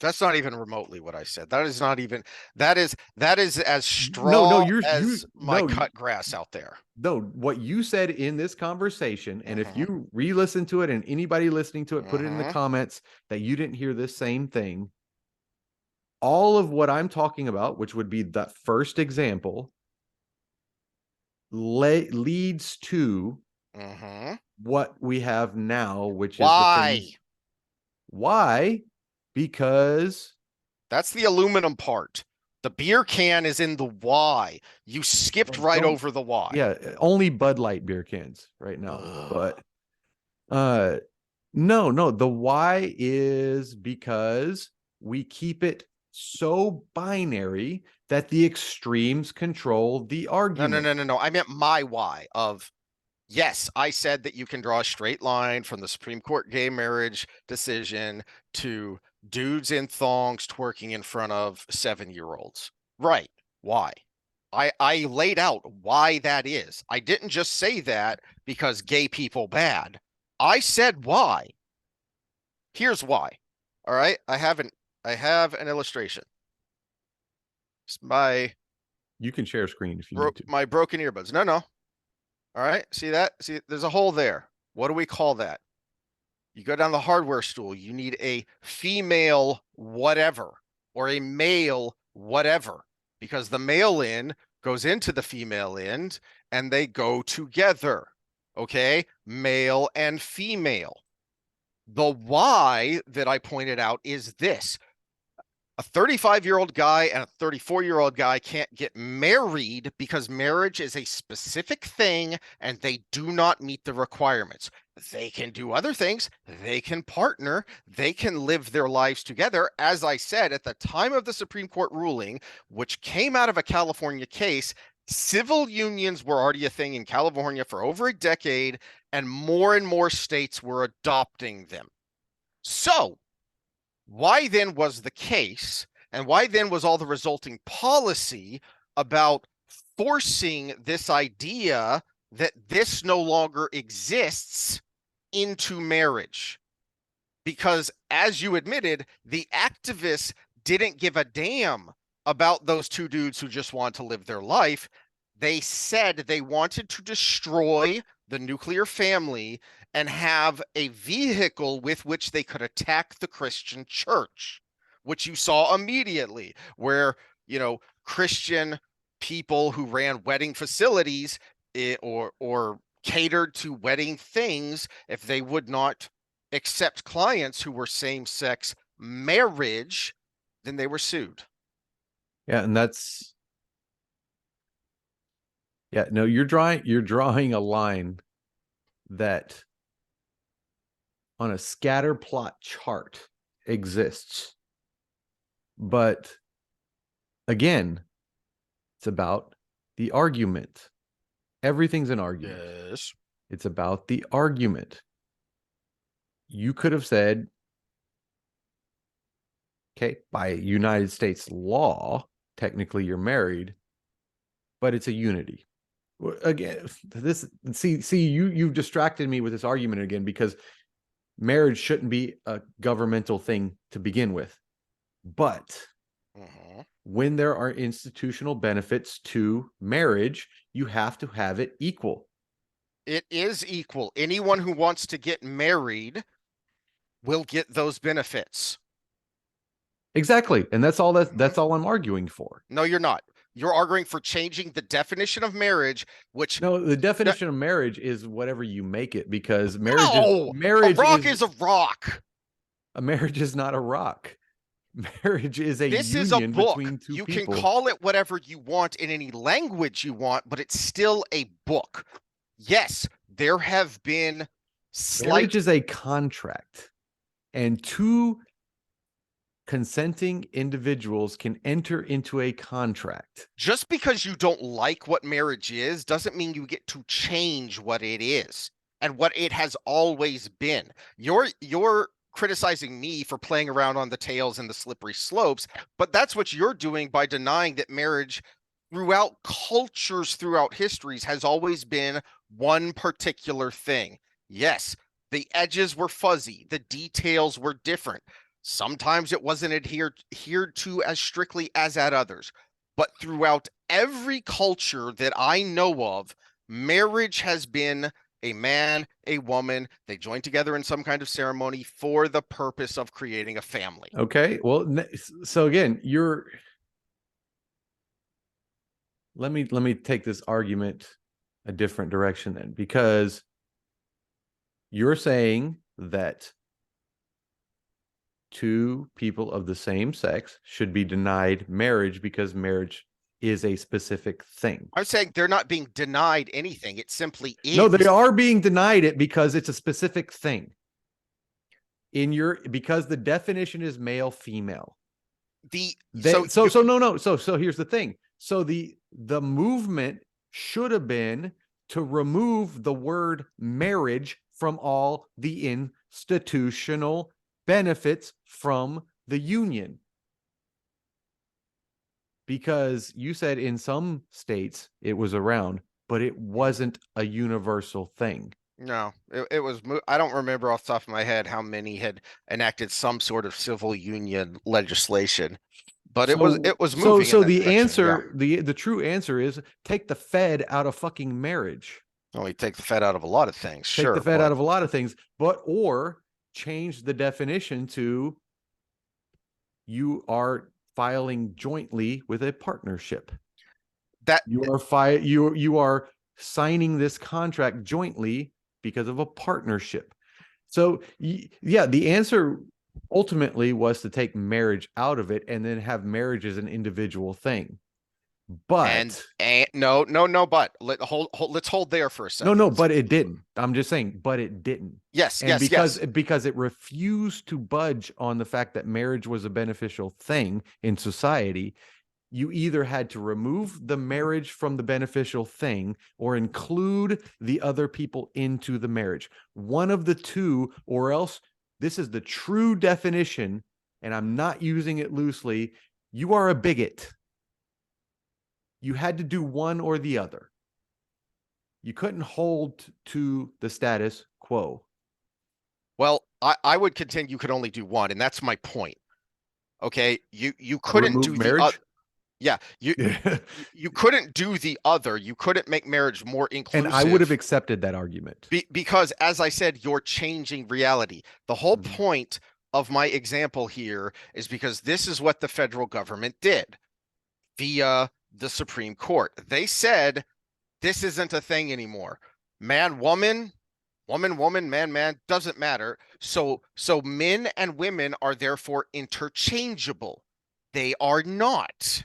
That's not even remotely what I said. That is not even that is as No, no, straw you're you as my no, cut grass out there. no. What you said in this conversation, and if Hmm. you re-listen to it, and anybody listening to it, put it in the Hmm. comments that you didn't hear this same thing. All of what I'm talking about, which would be that first example, leads to Hmm. what we have now, which is the Why? things. Why? Because That's the aluminum part. The beer can is in the why. You skipped right don't, over the why. yeah, only Bud Light beer cans right now. Ugh. But uh no, no, the why is because we keep it so binary that the extremes control the No, no, argument. no, no, no. I meant my why of yes, I said that you can draw a straight line from the Supreme Court gay marriage decision to dudes in thongs twerking in front of 7-year-olds. Right. Why? I laid out why that is. I didn't just say that because gay people bad. I said why. Here's why. All right. I have an illustration. It's You can share screen if you need to. my broken earbuds. No, no. All right. See that? See, there's a hole there. What do we call that? You go down the hardware stool, you need a female whatever or a male whatever because the male in goes into the female end and they go together. Okay, male and female. The why that I pointed out is this: a 35-year-old guy and a 34-year-old guy can't get married because marriage is a specific thing and they do not meet the requirements. They can do other things, they can partner, they can live their lives together. As I said, at the time of the Supreme Court ruling, which came out of a California case, civil unions were already a thing in California for over a decade, and more states were adopting them. So, why then was the case, and why then was all the resulting policy about forcing this idea that this no longer exists into marriage? Because, as you admitted, the activists didn't give a damn about those two dudes who just want to live their life. They said they wanted to destroy the nuclear family and have a vehicle with which they could attack the Christian church, which you saw immediately, where, Christian people who ran wedding facilities, or catered to wedding things, if they would not accept clients who were same-sex marriage, then they were sued. Yeah, and that's yeah, no, you're drawing a line that on a scatter plot chart exists. But again, it's about the argument. Everything's an argument. Yes. It's about the argument. You could have said, okay, by United States law, technically you're married, but it's a unity. Again, you've distracted me with this argument again, because marriage shouldn't be a governmental thing to begin with. But when there are institutional benefits to marriage, you have to have it equal. It is equal. Anyone who wants to get married will get those benefits. Exactly. And that's all I'm arguing for. No, you're not. You're arguing for changing the definition of marriage, which No, the definition of marriage is whatever you make it, because a marriage rock is a rock. A marriage is not a rock. Marriage is a This is a union book. between two You people. can call it whatever you want in any language you want, but it's still a book. Yes, there have been Marriage is a contract, and two consenting individuals can enter into a contract. Just because you don't like what marriage is doesn't mean you get to change what it is and what it has always been. You're criticizing me for playing around on the tails and the slippery slopes, but that's what you're doing by denying that marriage throughout cultures, throughout histories, has always been one particular thing. Yes, the edges were fuzzy, the details were different. Sometimes it wasn't adhered to as strictly as at others. But throughout every culture that I know of, marriage has been a man, a woman. They join together in some kind of ceremony for the purpose of creating a family. Okay. Well, so again, let me take this argument a different direction then, because you're saying that two people of the same sex should be denied marriage because marriage is a specific thing. I'm saying they're not being denied anything. It simply is. No, they are being denied it because it's a specific thing. Because the definition is male, female. So here's the thing. So the movement should have been to remove the word marriage from all the institutional benefits from the union. Because you said in some states it was around, but it wasn't a universal thing. No, it was. I don't remember off the top of my head how many had enacted some sort of civil union legislation, but it was moving. So the answer, yeah. The true answer is take the Fed out of fucking marriage. Well, you take the Fed out of a lot of things. Take the Fed out of a lot of things, or change the definition to you are filing jointly with a partnership. That you are signing this contract jointly because of a partnership. So yeah, the answer ultimately was to take marriage out of it and then have marriage as an individual thing. But no, but let's hold there for a second. No, but it didn't. I'm just saying, but it didn't. Yes, and because it refused to budge on the fact that marriage was a beneficial thing in society, you either had to remove the marriage from the beneficial thing or include the other people into the marriage. One of the two, or else this is the true definition, and I'm not using it loosely. You are a bigot. You had to do one or the other. You couldn't hold to the status quo. Well, I would contend you could only do one, and that's my point. Okay, you couldn't do marriage. Yeah, you couldn't do the other. You couldn't make marriage more And I would have inclusive accepted that argument. because, as I said, you're changing reality. The whole Mhm. point of my example here is because this is what the federal government did via the Supreme Court. They said this isn't a thing anymore. Man, woman, woman, woman, man, man, doesn't matter. So men and women are therefore interchangeable. They are not.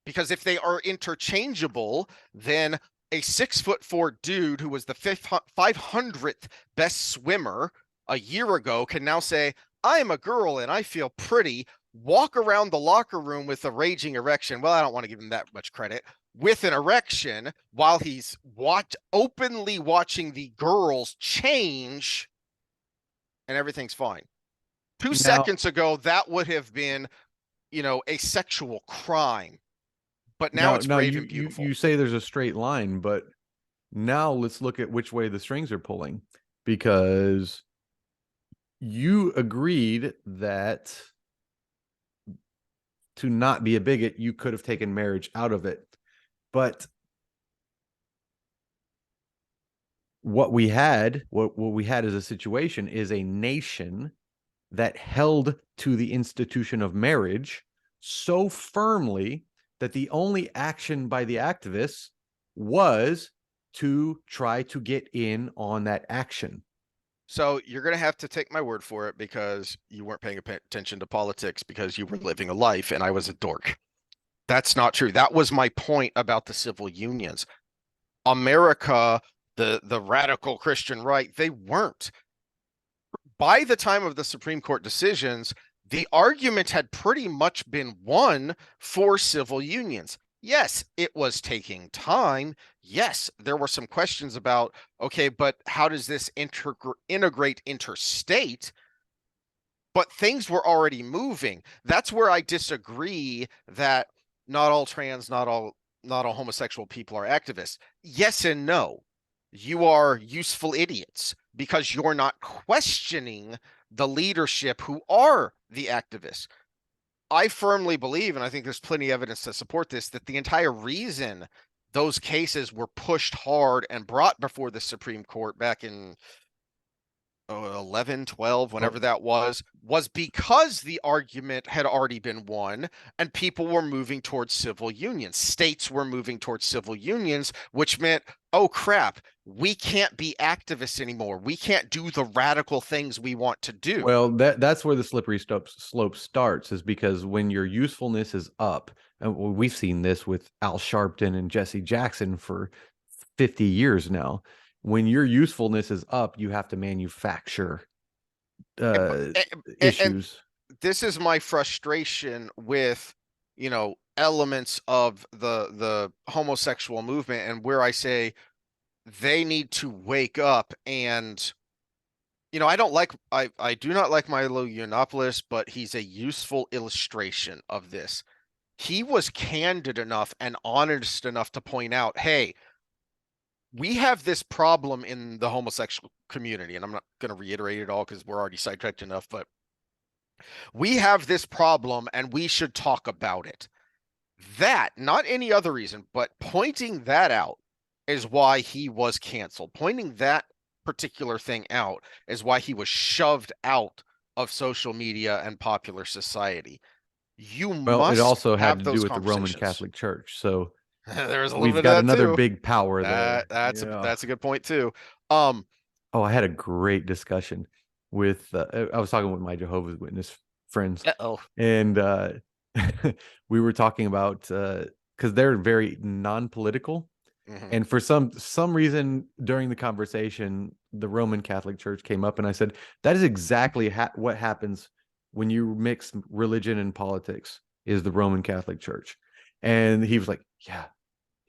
Because if they are interchangeable, then a 6'4" dude who was the 500th best swimmer a year ago can now say, I'm a girl and I feel pretty, walk around the locker room with a raging erection. Well, I don't want to give him that much credit. With an erection while he's openly watching the girls change, and everything's fine. Two Now, seconds ago, that would have been, a sexual crime, but now now, it's now, brave you and you beautiful. you say there's a straight line, but now let's look at which way the strings are pulling, because you agreed that to not be a bigot, you could have taken marriage out of it. But what we had as a situation is a nation that held to the institution of marriage so firmly that the only action by the activists was to try to get in on that action. So you're going to have to take my word for it because you weren't paying attention to politics because you were living a life and I was a dork. That's not true. That was my point about the civil unions. America, the radical Christian right, they weren't. By the time of the Supreme Court decisions, the argument had pretty much been won for civil unions. Yes, it was taking time. Yes, there were some questions about, okay, but how does this integrate interstate? But things were already moving. That's where I disagree that not all trans, not all homosexual people are activists. Yes and no. You are useful idiots because you're not questioning the leadership who are the activists. I firmly believe, and I think there's plenty of evidence to support this, that the entire reason those cases were pushed hard and brought before the Supreme Court back in 11, 12, Well, whenever that was because the argument had already been won and people were moving towards civil unions. States were moving towards civil unions, which meant, oh crap, we can't be activists anymore. We can't do the radical things we want to do. well, that's where the slippery slope starts, is because when your usefulness is up, and we've seen this with Al Sharpton and Jesse Jackson for 50 years now. When your usefulness is up, you have to manufacture uh, And issues. this is my frustration with, elements of the homosexual movement and where I say they need to wake up and I do not like Milo Yiannopoulos, but he's a useful illustration of this. He was candid enough and honest enough to point out, hey, we have this problem in the homosexual community, and I'm not going to reiterate it all because we're already sidetracked enough, but we have this problem and we should talk about it. That, not any other reason, but pointing that out is why he was canceled. Pointing that particular thing out is why he was shoved out of social media and popular society. You Well, it must also had have to do those with the Roman conversations. Catholic Church. So There's a little we've bit of got that another too. big power That there. that's a Yeah. that's a good point too. Um, Oh, I had a great discussion with, I was talking with my Jehovah's Witness friends, oh, and we were talking about, because they're very non-political. mhm. And for some reason during the conversation, the Roman Catholic Church came up, and I said, that is exactly what happens when you mix religion and politics, is the Roman Catholic Church. And he was like, yeah,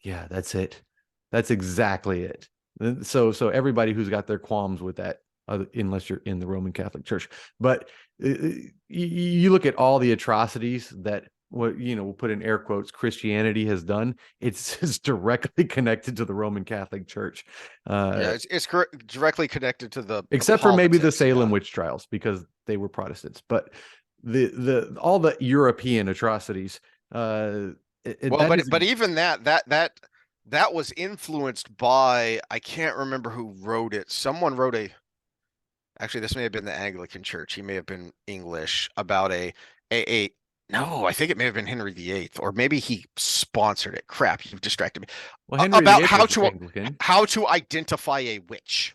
yeah, that's it. That's exactly it. So everybody who's got their qualms with that, unless you're in the Roman Catholic Church, but you look at all the atrocities that, we'll put in air quotes, Christianity has done. It's directly connected to the Roman Catholic Church, Yeah, it's directly connected to the except for maybe the politics. Salem Yeah. witch trials, because they were Protestants. But the all the European atrocities, uh, Well, that is but even that was influenced by, I can't remember who wrote it. Someone wrote a, actually this may have been the Anglican Church. He may have been English about a no, I think it may have been Henry VIII, or maybe he sponsored it. Crap, you've distracted me. well, Henry About VIII was Anglican. how to identify a witch.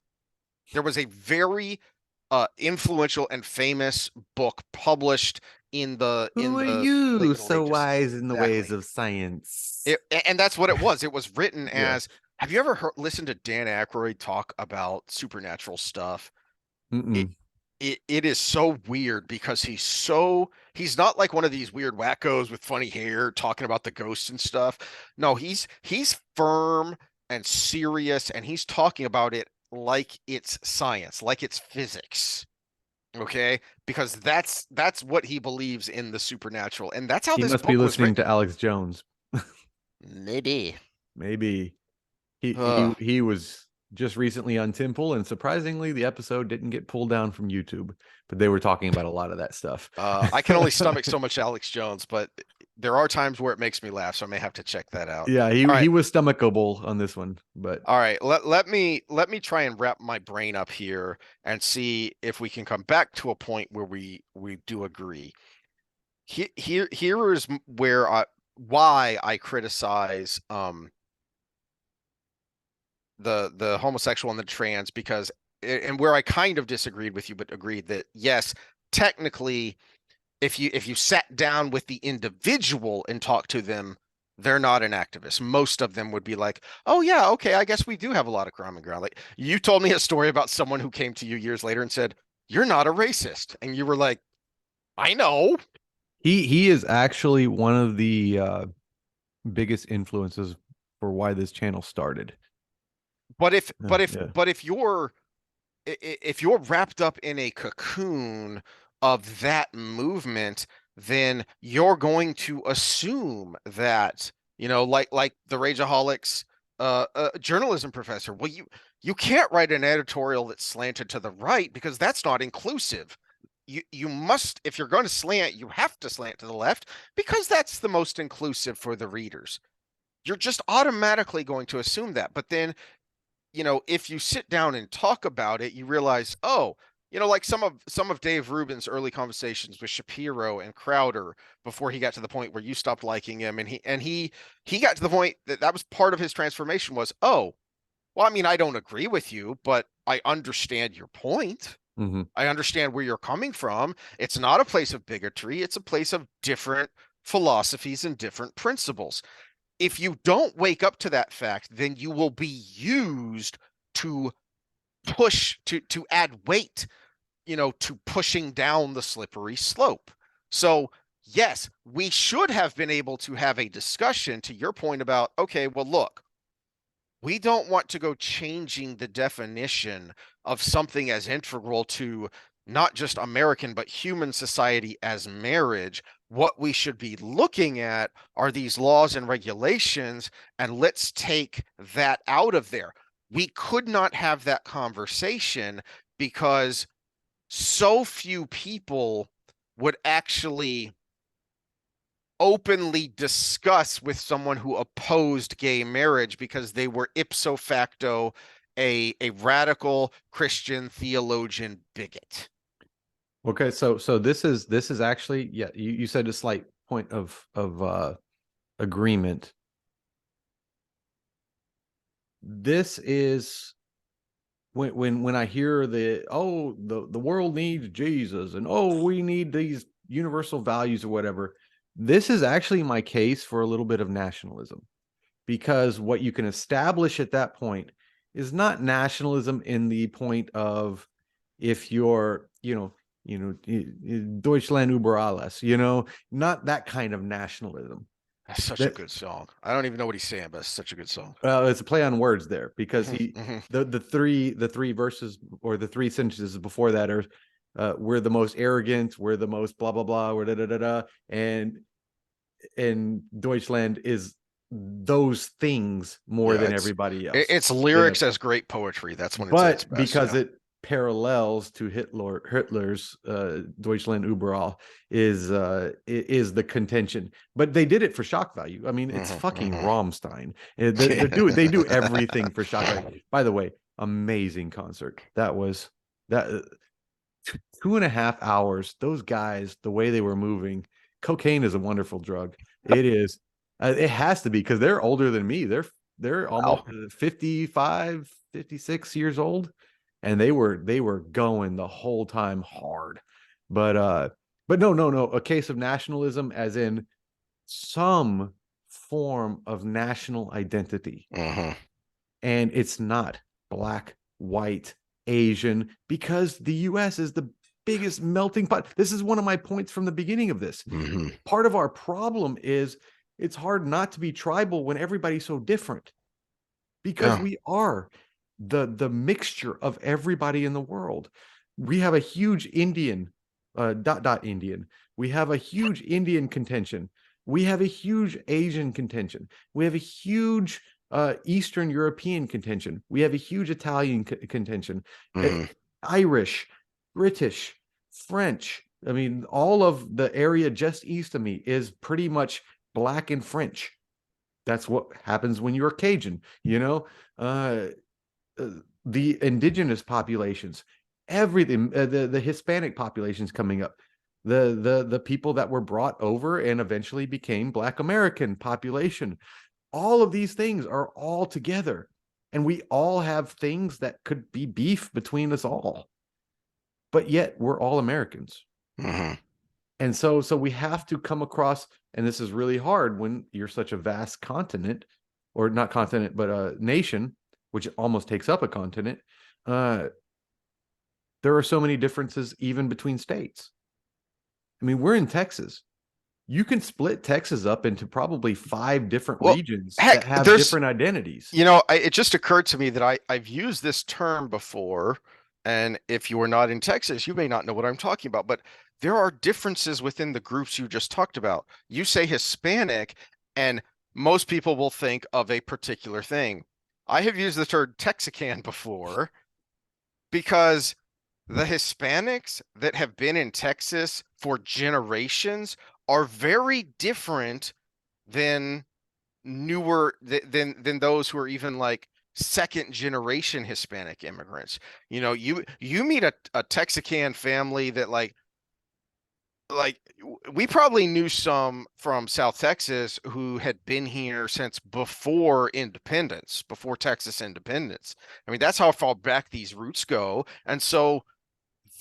There was a very influential and famous book published Who in are the late you, Middle so Ages. wise in the ways Exactly. of science? And that's what it was. It was written Yeah. as, have you ever listened to Dan Aykroyd talk about supernatural stuff? It, Mm-mm. it is so weird because he's not like one of these weird wackos with funny hair talking about the ghosts and stuff. No, he's firm and serious, and he's talking about it like it's science, like it's physics. Okay? Because that's what he believes in the supernatural. And that's how He this must be book was listening to written. Alex Jones. Maybe. Maybe Ugh. he was just recently on Temple, and surprisingly, the episode didn't get pulled down from YouTube. But they were talking about a lot of that stuff. I can only stomach so much Alex Jones, but there are times where it makes me laugh, so I may have to check that out. Yeah, All he right. was stomachable on this one, but All right. Let me try and wrap my brain up here and see if we can come back to a point where we do agree. Here is where I why I criticize the homosexual and the trans, because and where I kind of disagreed with you but agreed that yes, technically if you sat down with the individual and talked to them, they're not an activist. Most of them would be like, "Oh yeah, okay, I guess we do have a lot of common ground." Like you told me a story about someone who came to you years later and said, "You're not a racist," and you were like, "I know." he is actually one of the biggest influences for why this channel started. Yeah, yeah. But if you're wrapped up in a cocoon of that movement, then you're going to assume that, like the Rageaholics journalism professor. Well, you can't write an editorial that's slanted to the right because that's not inclusive. You must, if you're going to slant, you have to slant to the left because that's the most inclusive for the readers. You're just automatically going to assume that. But then if you sit down and talk about it, you realize, oh, like some of Dave Rubin's early conversations with Shapiro and Crowder before he got to the point where you stopped liking him, and he got to the point that that was part of his transformation was, oh, well, I mean, I don't agree with you, but I understand your point. Mm-hmm. I understand where you're coming from. It's not a place of bigotry, it's a place of different philosophies and different principles. If you don't wake up to that fact, then you will be used to to add weight, to pushing down the slippery slope. So, yes, we should have been able to have a discussion to your point about, okay, well, look, we don't want to go changing the definition of something as integral to not just American, but human society as marriage. What we should be looking at are these laws and regulations, and let's take that out of there. We could not have that conversation because so few people would actually openly discuss with someone who opposed gay marriage because they were ipso facto a radical Christian theologian bigot. Okay, so this is actually, yeah, you said a slight point of agreement. This is when I hear the world needs Jesus, and we need these universal values or whatever. This is actually my case for a little bit of nationalism, because what you can establish at that point is not nationalism in the point of, if you're, Deutschland über alles, not that kind of nationalism. That's such a That good song. I don't even know what he's saying, but it's such a good song. It's a play on words there, because Hmm hmm the three verses, or the three sentences before that are, we're the most arrogant, we're the most blah blah blah, we're da da da da, and Deutschland is those things more Yeah, than everybody else. it's Yeah, lyrics as great poetry. That's when it's at its but best. because Yeah. parallels to Hitler's Deutschland über all is the contention. But they did it for shock value. I mean, it's fucking Rammstein. They do everything for shock value. By the way, amazing concert. That was that 2.5 hours. Those guys, the way they were moving, cocaine is a wonderful drug. It is. It has to be because they're older than me. They're almost Wow. 55, 56 years old, and they were going the whole time hard. But no. A case of nationalism, as in some form of national identity, Mm-hmm. and it's not black, white, Asian, because the US is the biggest melting pot. This is one of my points from the beginning of this. Mm-hmm. Part of our problem is it's hard not to be tribal when everybody's so different, because Yeah. we are the mixture of everybody in the world. We have a huge Indian Indian. We have a huge Indian contention. We have a huge Asian contention. We have a huge Eastern European contention. We have a huge Italian contention. Uh, Mm-hmm. Irish, British, French. I mean, all of the area just east of me is pretty much black and French. That's what happens when you're Cajun, you know. Uh, the indigenous populations, everything, the Hispanic populations coming up, the people that were brought over and eventually became Black American population. All of these things are all together, and we all have things that could be beef between us all, but yet we're all Americans. Mm-hmm. And so we have to come across, and this is really hard when you're such a vast continent, or not continent, but a nation, which almost takes up a continent. uh there are so many differences even between states. I mean, we're in Texas. You can split Texas up into probably 5 different Well, regions that heck, have there's, different identities. it just occurred to me that I've used this term before, and if you are not in Texas, you may not know what I'm talking about, but there are differences within the groups you just talked about. You say Hispanic, and most people will think of a particular thing. I have used the term Texican before because the Hispanics that have been in Texas for generations are very different than than those who are even like second generation Hispanic immigrants. You meet a Texican family that like we probably knew some from South Texas who had been here since before independence, before Texas independence. I mean, that's how far back these roots go. And so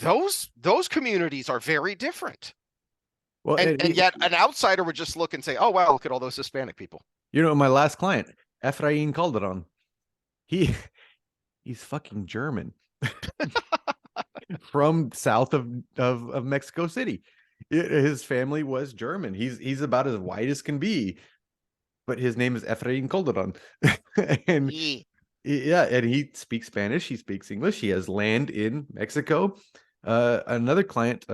those communities are very different. Well, And yet an outsider would just look and say, "Oh wow, look at all those Hispanic people." my last client, Efrain Calderon, he he's fucking German from south of Mexico City. His family was German. He's about as white as can be, but his name is Efrain Calderon. And Yeah. yeah, and he speaks Spanish, he speaks English, he has land in Mexico. Another client,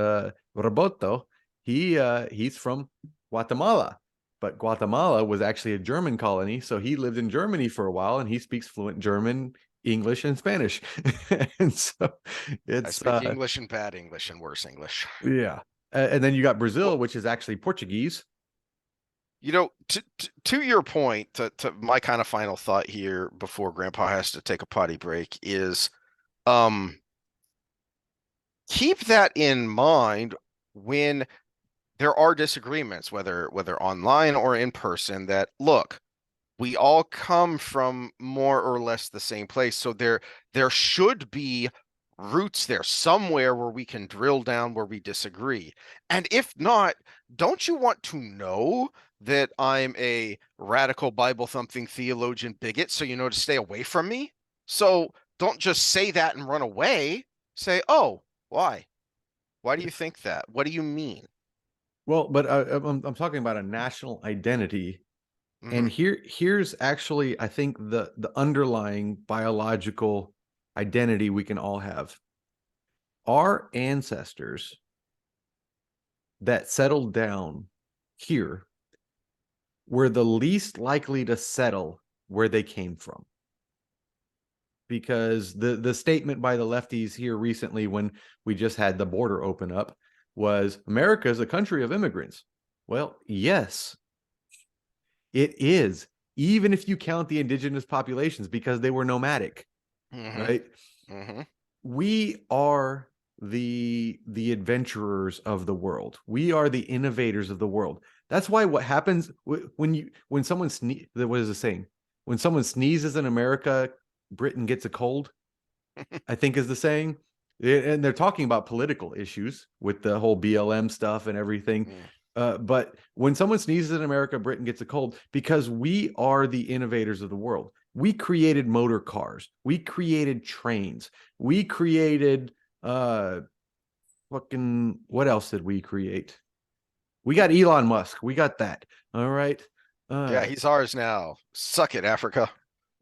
Roberto, he's from Guatemala, but Guatemala was actually a German colony, so he lived in Germany for a while, and he speaks fluent German, English, and Spanish. And so I it's speak English and bad English and worse English. yeah. And then you got Well, Brazil, which is actually Portuguese. to your point, to my kind of final thought here before Grandpa has to take a potty break is, um, keep that in mind when there are disagreements, whether online or in person, that look, we all come from more or less the same place. So there should be roots there somewhere where we can drill down where we disagree. And if not, don't you want to know that I'm a radical Bible thumping theologian bigot so you know to stay away from me? So don't just say that and run away. Say, "Oh, why? Why do you think that? What do you mean?" Well, but I'm talking about a national identity. Hmm. And here's actually, I think, the underlying biological identity we can all have. Our ancestors that settled down here were the least likely to settle where they came from. because the statement by the lefties here recently, when we just had the border open up, was America is a country of immigrants. Well, yes, it is, even if you count the indigenous populations because they were nomadic, Mm-hmm. right? Mm-hmm. We are the adventurers of the world. We are the innovators of the world. That's why what happens when someone what is the saying? When someone sneezes in America, Britain gets a cold, I think is the saying. And they're talking about political issues with the whole BLM stuff and everything. Mm. But when someone sneezes in America, Britain gets a cold because we are the innovators of the world. We created motor cars. We created trains. We created fucking what else did we create? We got Elon Musk. We got that. All right. Yeah, Uh he's ours now. Suck it, Africa.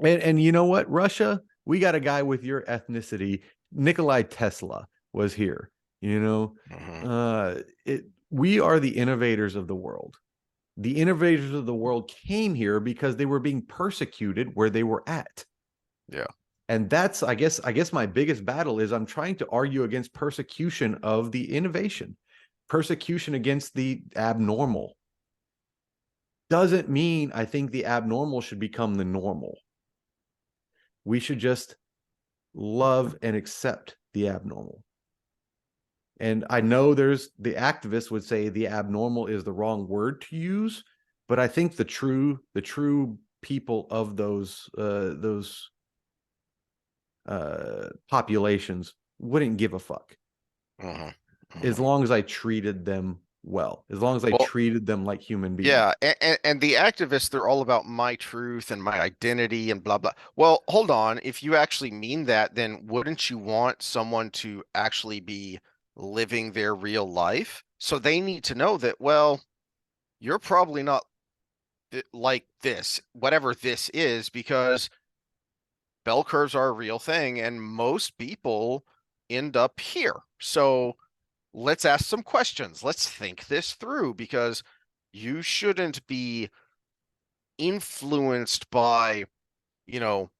and you know what? Russia, we got a guy with your ethnicity. Nikolai Tesla was here. You know, Mm-hmm. we are the innovators of the world. The innovators of the world came here because they were being persecuted where they were at. Yeah. And that's, I guess my biggest battle is I'm trying to argue against persecution of the innovation, persecution against the abnormal. Doesn't mean I think the abnormal should become the normal. We should just love and accept the abnormal. And I know there's the activists would say the abnormal is the wrong word to use, but I think the true people of those populations wouldn't give a fuck Mm-hmm. as Mm-hmm. long as I treated them well, as long as I Well, treated them like human beings. yeah, and the activists, they're all about my truth and my identity and blah blah. Well, hold on. If you actually mean that, then wouldn't you want someone to actually be living their real life? So they need to know that, well, you're probably not like this, whatever this is, because bell curves are a real thing, and most people end up here. So let's ask some questions. Let's think this through because you shouldn't be influenced by, you know,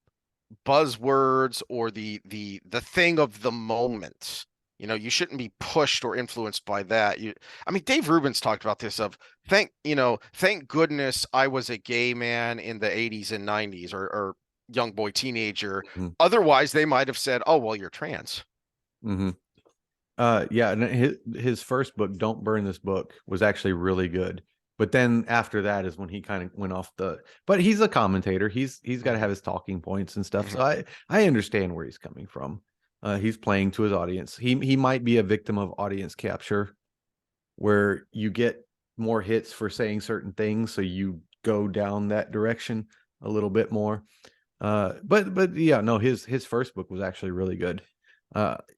buzzwords or the thing of the moment. You shouldn't be pushed or influenced by that. I mean, Dave Rubin's talked about this of thank goodness I was a gay man in the 80s and 90s or young boy teenager. Mm-hmm. Otherwise, they might have said, "Oh, well, you're trans." Mm-hmm. Yeah, and his first book, Don't Burn This Book, was actually really good. But then after that is when he kind of went off the. But he's a commentator. He's got to Mhm, have his talking points and stuff. So mhm, I understand where he's coming from. He's playing to his audience. He might be a victim of audience capture, where you get more hits for saying certain things, so you go down that direction a little bit more. But yeah, no, his first book was actually really good.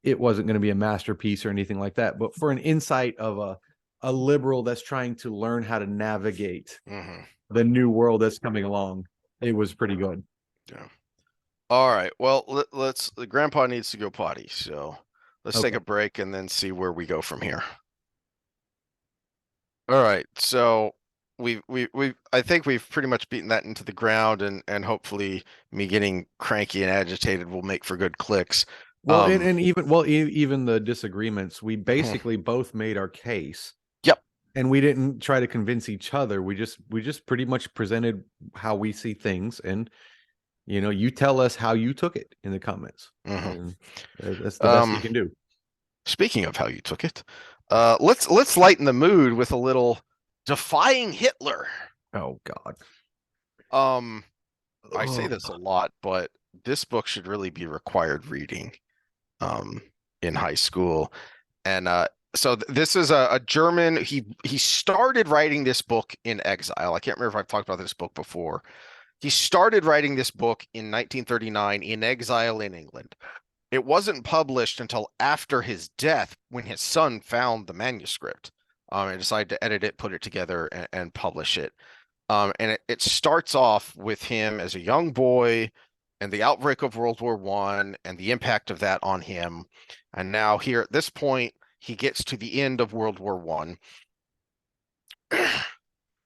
It wasn't going to be a masterpiece or anything like that, but for an insight of a liberal that's trying to learn how to navigate mhm. the new world that's coming along, it was pretty good. Yeah. All right. Well, let's. The grandpa needs to go potty, so let's take Okay. a break and then see where we go from here. All right. So we I think we've pretty much beaten that into the ground, and hopefully me getting cranky and agitated will make for good clicks. Well, and, Um. and even the disagreements, we Mhm. basically both made our case, Yep. and we didn't try to convince each other. We just pretty much presented how we see things, and you tell us how you took it in the comments, Mhm. and that's the best we Um. can do. Speaking of how you took it, let's lighten the mood with a little defying Hitler. Oh God. Um. I say Oh, this a lot, but this book should really be required reading um, in high school. And so this is a German. He started writing this book in exile. I can't remember if I've talked about this book before. He started writing this book in 1939 in exile in England. It wasn't published until after his death when his son found the manuscript and decided to edit it, put it together, and publish it. And it starts off with him as a young boy and the outbreak of World War One and the impact of that on him. And now here at this point, he gets to the end of World War One.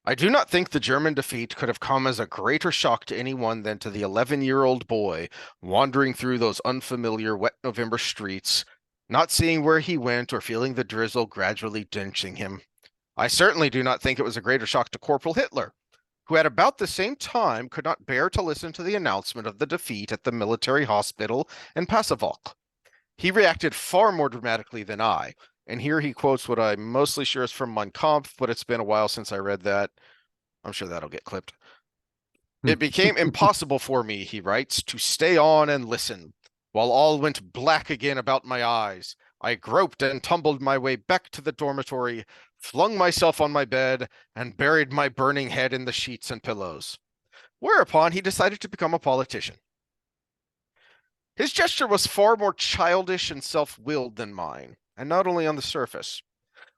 I do not think the German defeat could have come as a greater shock to anyone than to the 11-year-old boy wandering through those unfamiliar wet November streets, not seeing where he went or feeling the drizzle gradually drenching him. I certainly do not think it was a greater shock to Corporal Hitler, who at about the same time could not bear to listen to the announcement of the defeat at the military hospital in Pasewalk. He reacted far more dramatically than I, and here he quotes what I'm mostly sure is from Mein Kampf, but it's been a while since I read that. I'm sure that'll get clipped. It became impossible for me, he writes, to stay on and listen, while all went black again about my eyes. I groped and tumbled my way back to the dormitory, flung myself on my bed, and buried my burning head in the sheets and pillows. Whereupon he decided to become a politician. His gesture was far more childish and self-willed than mine, and not only on the surface.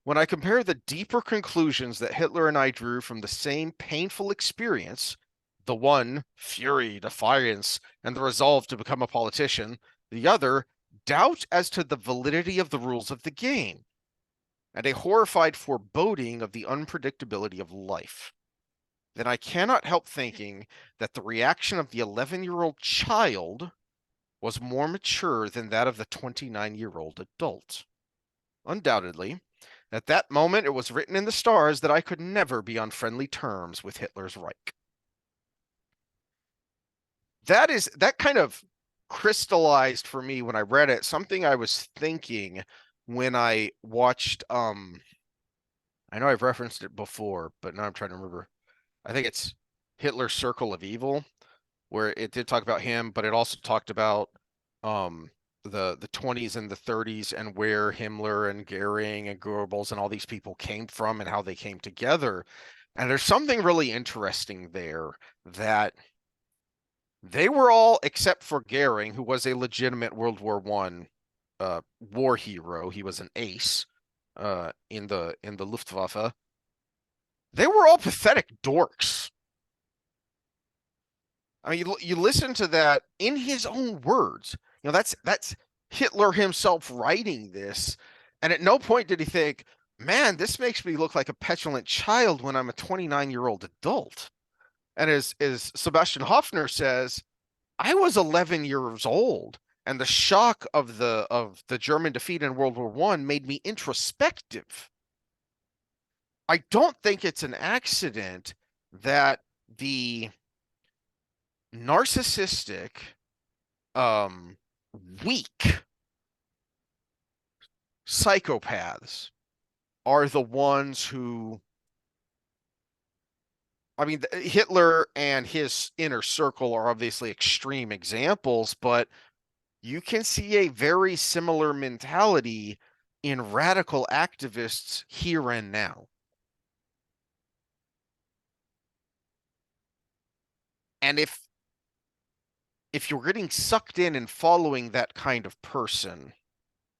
When I compare the deeper conclusions that Hitler and I drew from the same painful experience, the one, fury, defiance, and the resolve to become a politician, the other, doubt as to the validity of the rules of the game, and a horrified foreboding of the unpredictability of life, then I cannot help thinking that the reaction of the 11-year-old child was more mature than that of the 29-year-old adult. Undoubtedly, at that moment, it was written in the stars that I could never be on friendly terms with Hitler's Reich. That kind of crystallized for me when I read it, something I was thinking when I watched I know I've referenced it before, but now I'm trying to remember. I think it's Hitler's Circle of Evil, where it did talk about him, but it also talked about um the 20s and the 30s and where Himmler and Goering and Goebbels and all these people came from and how they came together. And there's something really interesting there that they were all, except for Goering, who was a legitimate World War One war hero. He was an ace in the Luftwaffe. They were all pathetic dorks. I mean, you listen to that in his own words. You know, that's Hitler himself writing this, and at no point did he think, "Man, this makes me look like a petulant child when I'm a 29-year-old adult." And as Sebastian Hoffner says, I was 11 years old, and the shock of the German defeat in World War One made me introspective. I don't think it's an accident that the narcissistic, um, weak psychopaths are the ones who, I mean, Hitler and his inner circle are obviously extreme examples, but you can see a very similar mentality in radical activists here and now. And if you're getting sucked in and following that kind of person,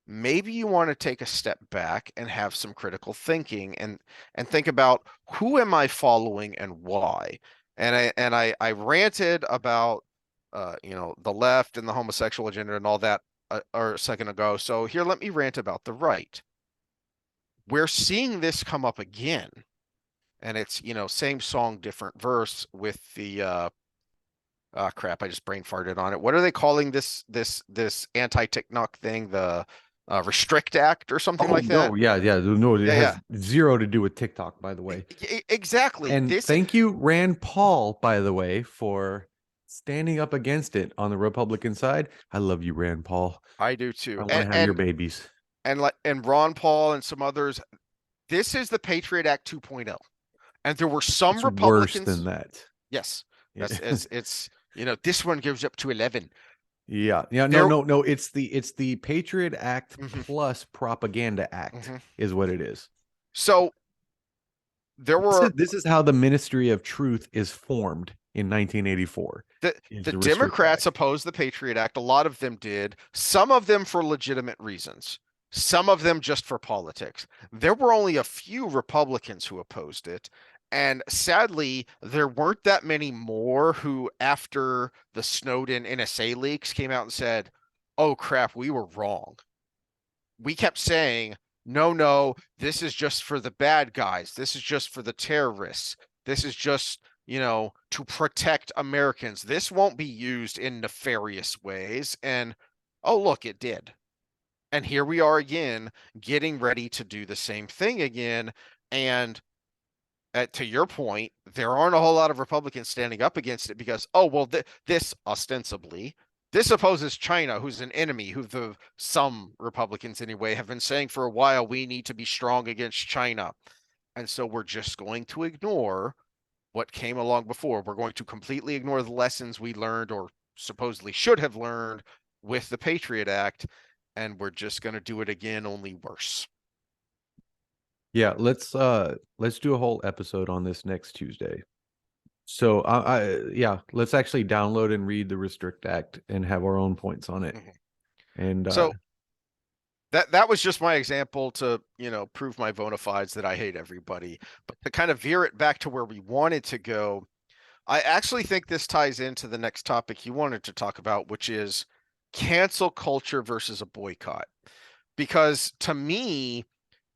maybe you want to take a step back and have some critical thinking and think about, who am I following and why? And I ranted about the left and the homosexual agenda and all that a second ago. So here, let me rant about the right. We're seeing this come up again, and it's, same song, different verse with the crap, I just brain farted on it. What are they calling this anti-TikTok thing? The Restrict Act or something Oh like that? no, yeah, yeah, no, it Yeah, has yeah. zero to do with TikTok, by the way. Exactly. And This thank you, Rand Paul, by the way, for standing up against it on the Republican side. I love you, Rand Paul. I do too. I want And to have your and babies. and Ron Paul and some others, this is the Patriot Act 2.0. And there were some It's worse than Republicans. that. Yes. Yeah. That's as it's this one gives up to 11. Yeah. Yeah. No, There no, no. It's the Patriot Act mhm, plus Propaganda Act mhm. is what it is. So there This is were this is how the Ministry of Truth is formed in 1984. the Is the the Restrict Democrats Act. opposed the Patriot Act. A lot of them did. Some of them for legitimate reasons. Some of them just for politics. There were only a few Republicans who opposed it. And sadly, there weren't that many more who, after the Snowden NSA leaks, came out and said, "Oh crap, we were wrong." We kept saying, no, no, this is just for the bad guys. This is just for the terrorists. This is just, to protect Americans. This won't be used in nefarious ways. And oh, look, it did. And here we are again, getting ready to do the same thing again. And to your point, there aren't a whole lot of Republicans standing up against it because, oh, well, this ostensibly, this opposes China, who's an enemy, who some Republicans anyway have been saying for a while, we need to be strong against China. And so we're just going to ignore what came along before. We're going to completely ignore the lessons we learned or supposedly should have learned with the Patriot Act, and we're just going to do it again, only worse. Yeah, let's do a whole episode on this next Tuesday. So yeah, let's actually download and read the Restrict Act and have our own points on it. Mhm. And So that was just my example to, prove my bona fides that I hate everybody. But to kind of veer it back to where we wanted to go, I actually think this ties into the next topic you wanted to talk about, which is cancel culture versus a boycott. Because to me,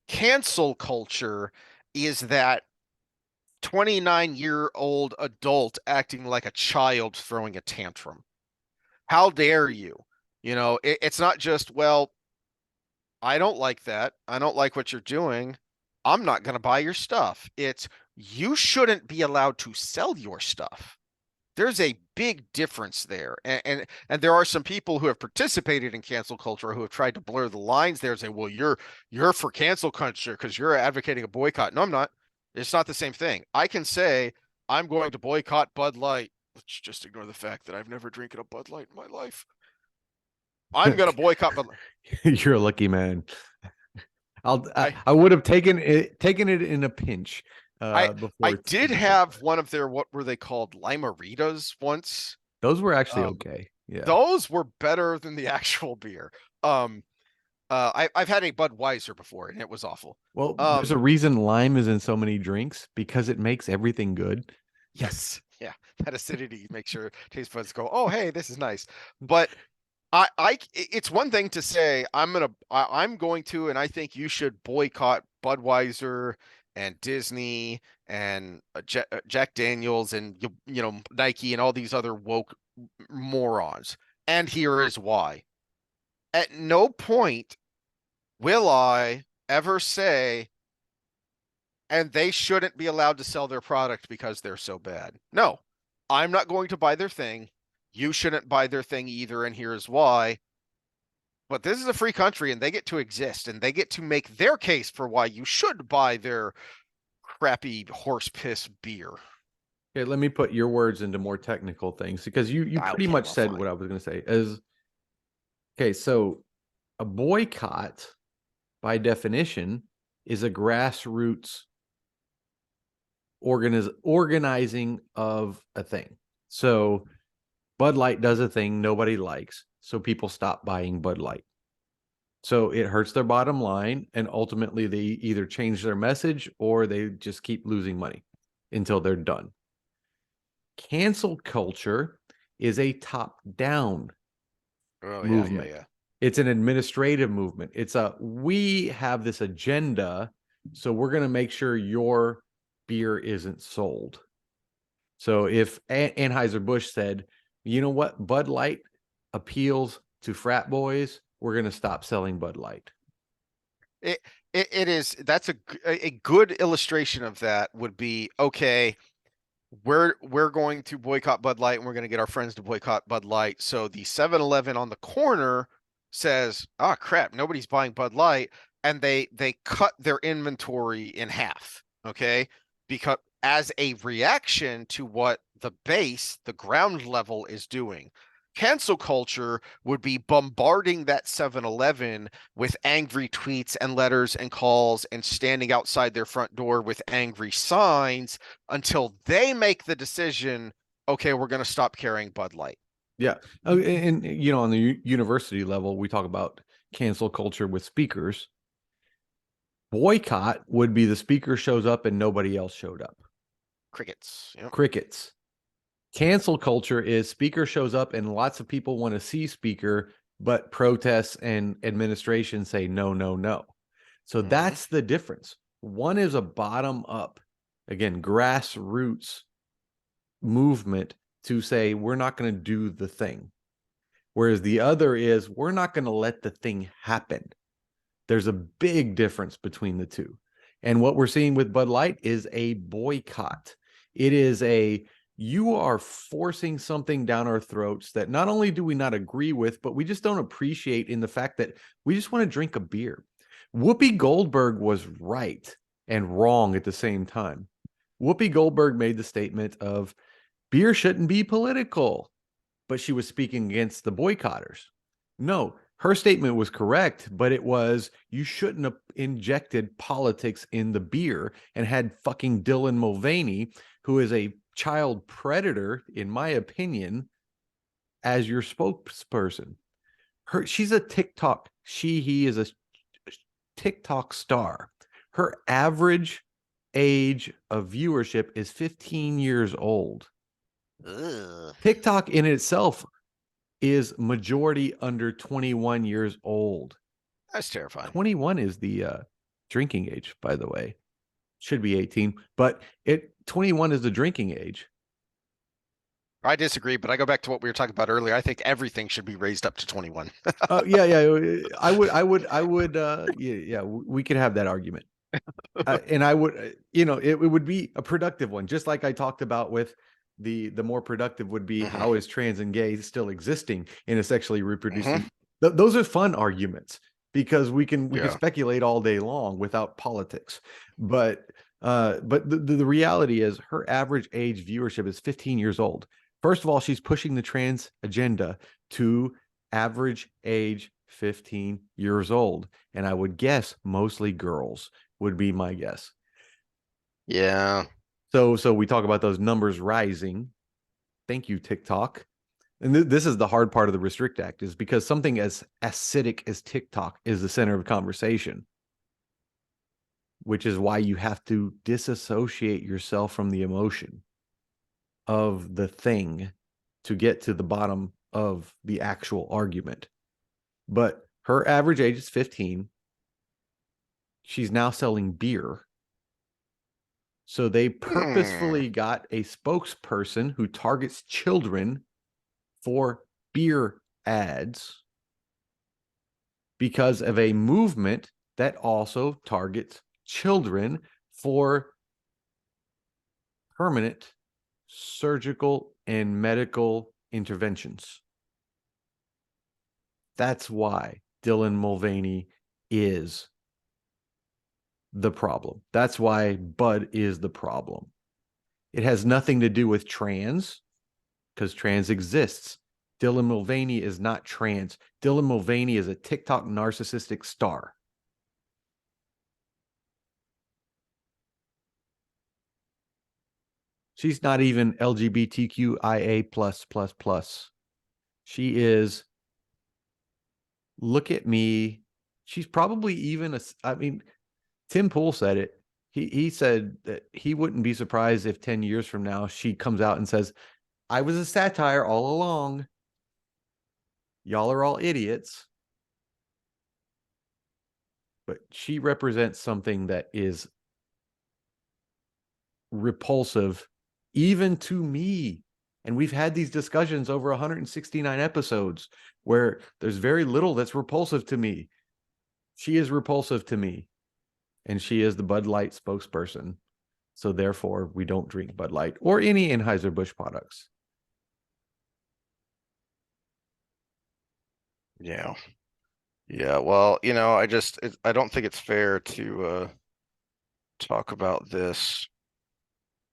cancel culture is that 29-year-old adult acting like a child throwing a tantrum. How dare you? It's not just, well, I don't like that. I don't like what you're doing. I'm not going to buy your stuff. It's you shouldn't be allowed to sell your stuff. There's a big difference there. And there are some people who have participated in cancel culture who have tried to blur the lines there and say, well, you're for cancel culture because you're advocating a boycott. No, I'm not. It's not the same thing. I can say I'm going to boycott Bud Light. Let's just ignore the fact that I've never drinking a Bud Light in my life. I'm going to boycott Bud Light. you're a lucky man. I I would have taken it in a pinch I before I did have one of their, what were they called, Limeritas once. those were actually Um, okay. Yeah. those were better than the actual beer. Um, I've had a Budweiser before and it was awful. Well, there's a reason lime is in so many drinks because it makes everything good. Yes, yeah, that acidity makes your taste buds go, oh, hey, this is nice. But it's one thing to say I'm going to, and I think you should boycott Budweiser and Disney and Jack Daniels and Nike and all these other woke morons. And here is why. At no point will I ever say, and they shouldn't be allowed to sell their product because they're so bad. No, I'm not going to buy their thing. You shouldn't buy their thing either, and here's why. But this is a free country and they get to exist and they get to make their case for why you should buy their crappy horse piss beer. Okay, let me put your words into more technical things because you pretty Okay, much well, said fine. what I was going to say. As okay, so a boycott by definition is a grassroots organizing of a thing. So Bud Light does a thing nobody likes, so people stop buying Bud Light. So it hurts their bottom line, and ultimately they either change their message or they just keep losing money until they're done. Cancel culture is a top-down Oh, yeah, yeah, movement. yeah. It's an administrative movement. We have this agenda, so we're going to make sure your beer isn't sold. So if Anheuser-Busch said, you know what, Bud Light appeals to frat boys, we're going to stop selling Bud Light. It is, that's a good illustration of that would be, okay, we're going to boycott Bud Light and we're going to get our friends to boycott Bud Light. So the 7-Eleven on the corner says, "Ah, crap, nobody's buying Bud Light," and they cut their inventory in half, okay? Because as a reaction to what the base, the ground level is doing. Cancel culture would be bombarding that 7-Eleven with angry tweets and letters and calls and standing outside their front door with angry signs until they make the decision, okay, we're going to stop carrying Bud Light. Yeah. And on the university level, we talk about cancel culture with speakers. Boycott would be the speaker shows up and nobody else showed up. Crickets. Yep. Crickets. Cancel culture is speaker shows up and lots of people want to see speaker, but protests and administration say no, no, no. So that's the difference. One is a bottom up again, grassroots movement to say we're not going to do the thing. Whereas the other is we're not going to let the thing happen. There's a big difference between the two. And what we're seeing with Bud Light is a boycott. It is a you are forcing something down our throats that not only do we not agree with, but we just don't appreciate in the fact that we just want to drink a beer. Whoopi Goldberg was right and wrong at the same time. Whoopi Goldberg made the statement of beer shouldn't be political, but she was speaking against the boycotters. No, her statement was correct, but it was you shouldn't have injected politics in the beer and had fucking Dylan Mulvaney, who is a child predator, in my opinion, as your spokesperson. She's a TikTok, he is a TikTok star. Her average age of viewership is 15 years old. Ugh. TikTok in itself is majority under 21 years old. That's terrifying. 21 is the drinking age, by the way. Should be 18, but 21 is the drinking age. I disagree, but I go back to what we were talking about earlier. I think everything should be raised up to 21. Yeah. I would. Yeah. We could have that argument, and I would. It would be a productive one, just like I talked about with the more productive would be Mhm. how is trans and gay still existing in a sexually reproducing. Mhm. Those are fun arguments because we can Yeah. speculate all day long without politics, but the reality is her average age viewership is 15 years old. First of all, she's pushing the trans agenda to average age 15 years old, and I would guess mostly girls would be my guess. Yeah. So we talk about those numbers rising. Thank you, TikTok. And this is the hard part of the Restrict Act, is because something as acidic as TikTok is the center of conversation, which is why you have to disassociate yourself from the emotion of the thing to get to the bottom of the actual argument. But her average age is 15. She's now selling beer. So they Hmm. purposefully got a spokesperson who targets children for beer ads because of a movement that also targets children for permanent surgical and medical interventions. That's why Dylan Mulvaney is the problem. That's why Bud is the problem. It has nothing to do with trans, because trans exists. Dylan Mulvaney is not trans. Dylan Mulvaney is a TikTok narcissistic star. She's not even LGBTQIA plus plus plus. She is, look at me. She's probably even I mean, Tim Pool said it. He said that he wouldn't be surprised if 10 years from now she comes out and says, I was a satire all along. Y'all are all idiots. But she represents something that is repulsive even to me. And we've had these discussions over 169 episodes where there's very little that's repulsive to me. She is repulsive to me, and she is the Bud Light spokesperson. So therefore, we don't drink Bud Light or any Anheuser-Busch products. Yeah. Yeah. Well, I don't think it's fair to talk about this,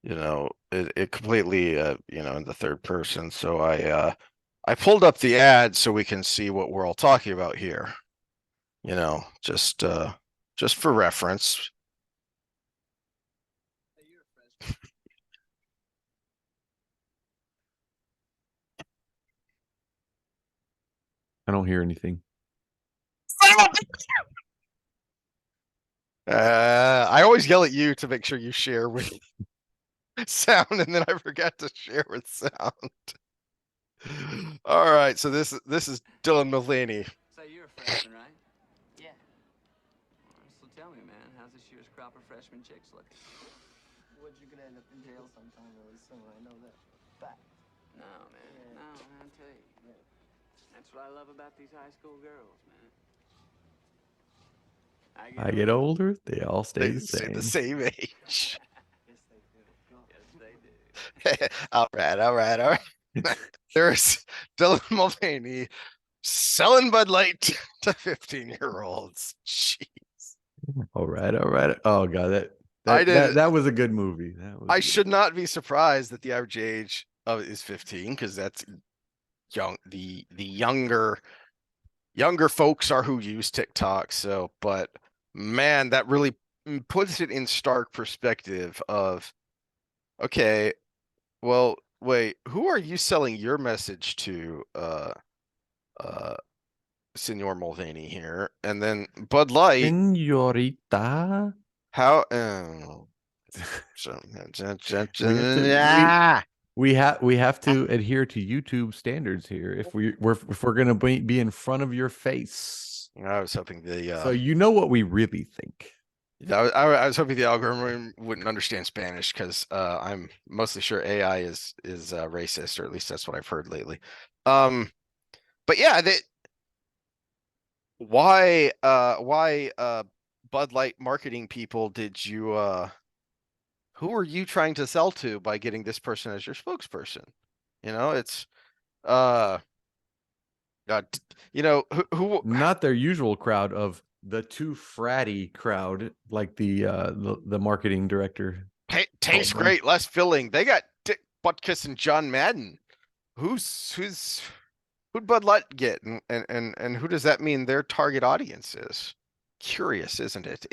it completely in the third person. So I pulled up the ad so we can see what we're all talking about here. Just for reference. I don't hear anything. I always yell at you to make sure you share with sound, and then I forget to share with sound. All right, so this is Dylan Mulvaney. So you're a freshman, right? Yeah. So tell me, man, how's this year's crop of freshman chicks looking? What'd you end up in jail sometime really soon. I know that. Fact. No, man. Yeah. No, man. I tell you. Yeah. That's what I love about these high school girls, man. I get older, they all stay They the stay the same. same age. Yes, they do. Yes, they do. All right, all right, all right. There's Dylan Mulvaney selling Bud Light to 15-year-olds. Jeez. All right, all right. Oh god, I did. that was a good movie. That was I a good should not be surprised that the average age of is 15 because that's young. The younger folks are who use TikTok. So, but man, that really puts it in stark perspective of, okay, well, wait, who are you selling your message to, uh, Senor Mulvaney here? And then Bud Light, Senorita. how, We have to yeah. we have to adhere to YouTube standards here if we're gonna be in front of your face. I was hoping So you know what we really think. I was hoping the algorithm wouldn't understand Spanish because I'm mostly sure AI is racist, or at least that's what I've heard lately. But yeah, that why Bud Light marketing people did you who are you trying to sell to by getting this person as your spokesperson? You know, it's uh, you know who Not their usual crowd of the too fratty crowd, like the marketing director tastes called them. great, less filling. They got Dick Butkus and John Madden. Who'd Bud Light get, and who does that mean their target audience is? Curious, isn't it?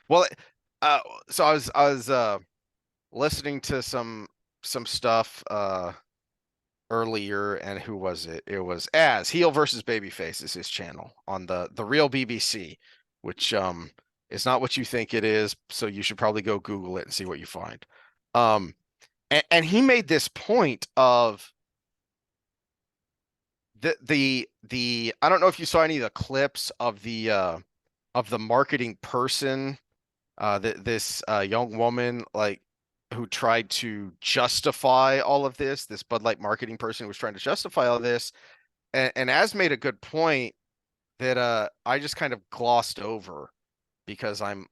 Well, uh, so I was listening to some stuff earlier, and who was it? It was As Heel versus Babyface is his channel on the real BBC, which is not what you think it is. So you should probably go Google it and see what you find. And he made this point of the I don't know if you saw any of the clips of the marketing person, this young woman like who tried to justify all of this Bud Light marketing person was trying to justify all of this, and as made a good point that I just kind of glossed over because I'm,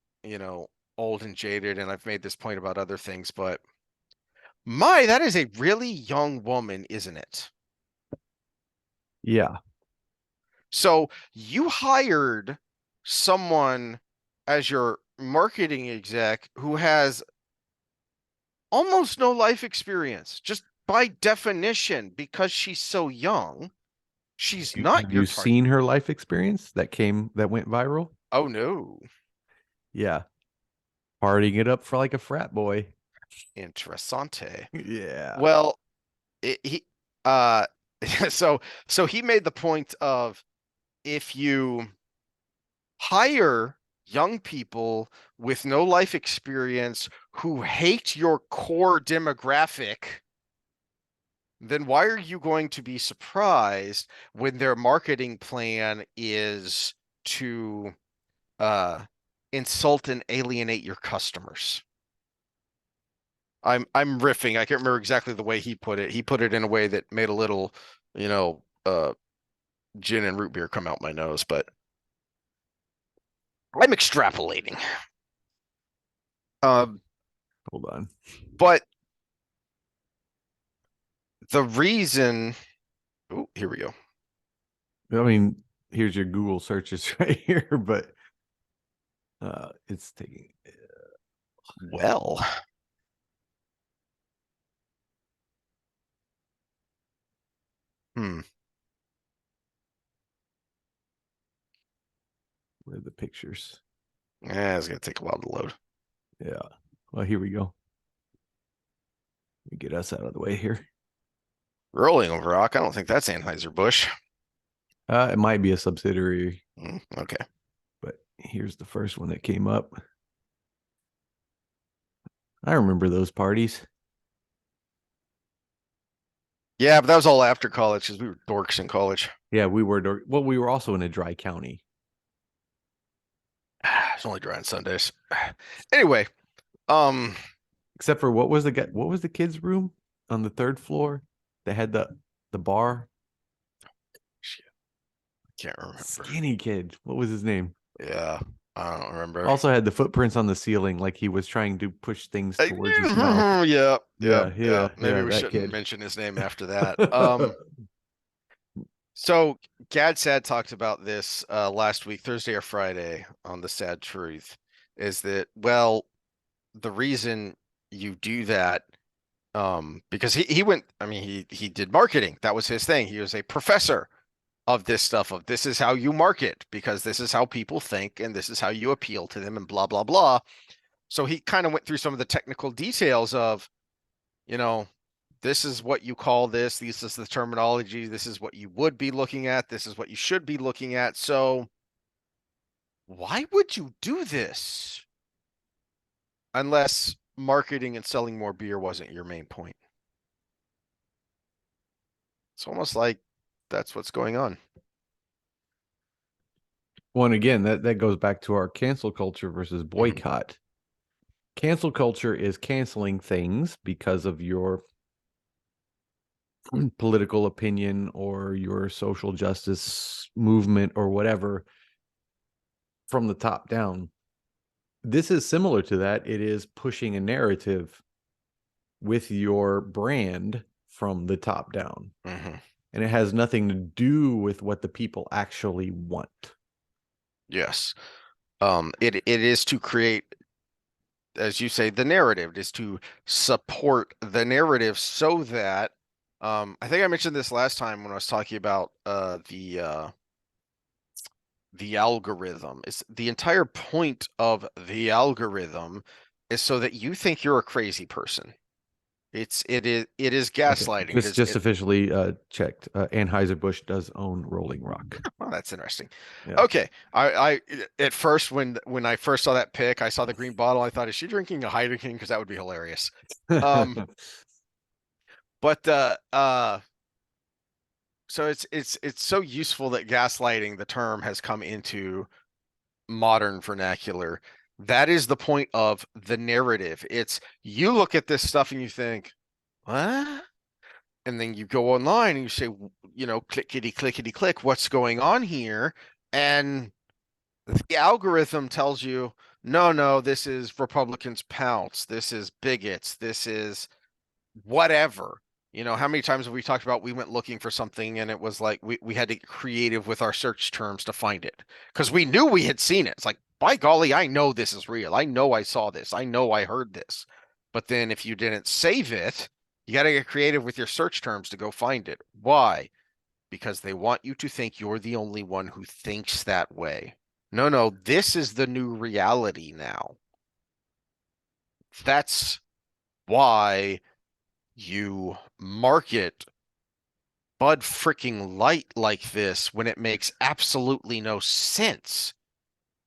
old and jaded, and I've made this point about other things, but that is a really young woman, isn't it? Yeah. So you hired someone as your marketing exec who has almost no life experience, just by definition, because she's so young. She's not Have your you target. seen her life experience that went viral? Oh no. Yeah. Partying it up for like a frat boy. Interessante. Yeah. Well, he uh so he made the point of, if you hire young people with no life experience who hate your core demographic, then why are you going to be surprised when their marketing plan is to insult and alienate your customers? I'm riffing. I can't remember exactly the way he put it. He put it in a way that made a little, gin and root beer come out my nose, but I'm extrapolating. Hold on. But the reason, oh, here we go. I mean, here's your Google searches right here, but it's taking. Well, Where are the pictures? it's gonna take a while to load. Yeah. Well, here we go. Let me get us out of the way here. Rolling over Rock. I don't think that's Anheuser-Busch. It might be a subsidiary. Okay. But here's the first one that came up. I remember those parties. Yeah, but that was all after college because we were dorks in college. Yeah, we were. Well, we were also in a dry county. It's only dry on Sundays. Anyway, Except for what was the kid's room on the third floor that had the bar? Shit, can't remember. Skinny kid. What was his name? Yeah, I don't remember. Also had the footprints on the ceiling, like he was trying to push things towards his mouth. Yeah, Yeah, Maybe we that shouldn't kid. mention his name after that. So Gad Sad talked about this last week, Thursday or Friday, on the Sad Truth, is that, well, the reason you do that, because he went, I mean, he did marketing. That was his thing. He was a professor of this stuff, of this is how you market, because this is how people think and this is how you appeal to them and blah, blah, blah. So he kind of went through some of the technical details of, you know, this is what you call this. This is the terminology. This is what you would be looking at. This is what you should be looking at. So why would you do this? Unless marketing and selling more beer wasn't your main point. It's almost like that's what's going on. Well, and again, that goes back to our cancel culture versus boycott. Cancel culture is canceling things because of your political opinion or your social justice movement or whatever from the top down. This is similar to that. It is pushing a narrative with your brand from the top down. Mm-hmm. And it has nothing to do with what the people actually want. Yes. It is to create, as you say, the narrative. It is to support the narrative so that, I think I mentioned this last time when I was talking about the algorithm. Is the entire point of the algorithm is so that you think you're a crazy person. It is gaslighting. Okay. Just officially checked. Anheuser-Busch does own Rolling Rock. Oh, that's interesting. Yeah. Okay. I at first when I first saw that pic, I saw the green bottle. I thought, is she drinking a Heineken? Because that would be hilarious. But so it's so useful that gaslighting, the term, has come into modern vernacular. That is the point of the narrative. It's, you look at this stuff and you think, what? And then you go online and you say, clickety clickety click, what's going on here? And the algorithm tells you, no, this is Republicans pounce, this is bigots, this is whatever. How many times have we talked about, we went looking for something and it was like we had to get creative with our search terms to find it because we knew we had seen it. It's like, by golly, I know this is real. I know I saw this. I know I heard this. But then if you didn't save it, you got to get creative with your search terms to go find it. Why? Because they want you to think you're the only one who thinks that way. No, this is the new reality now. That's why you market Bud freaking Light like this when it makes absolutely no sense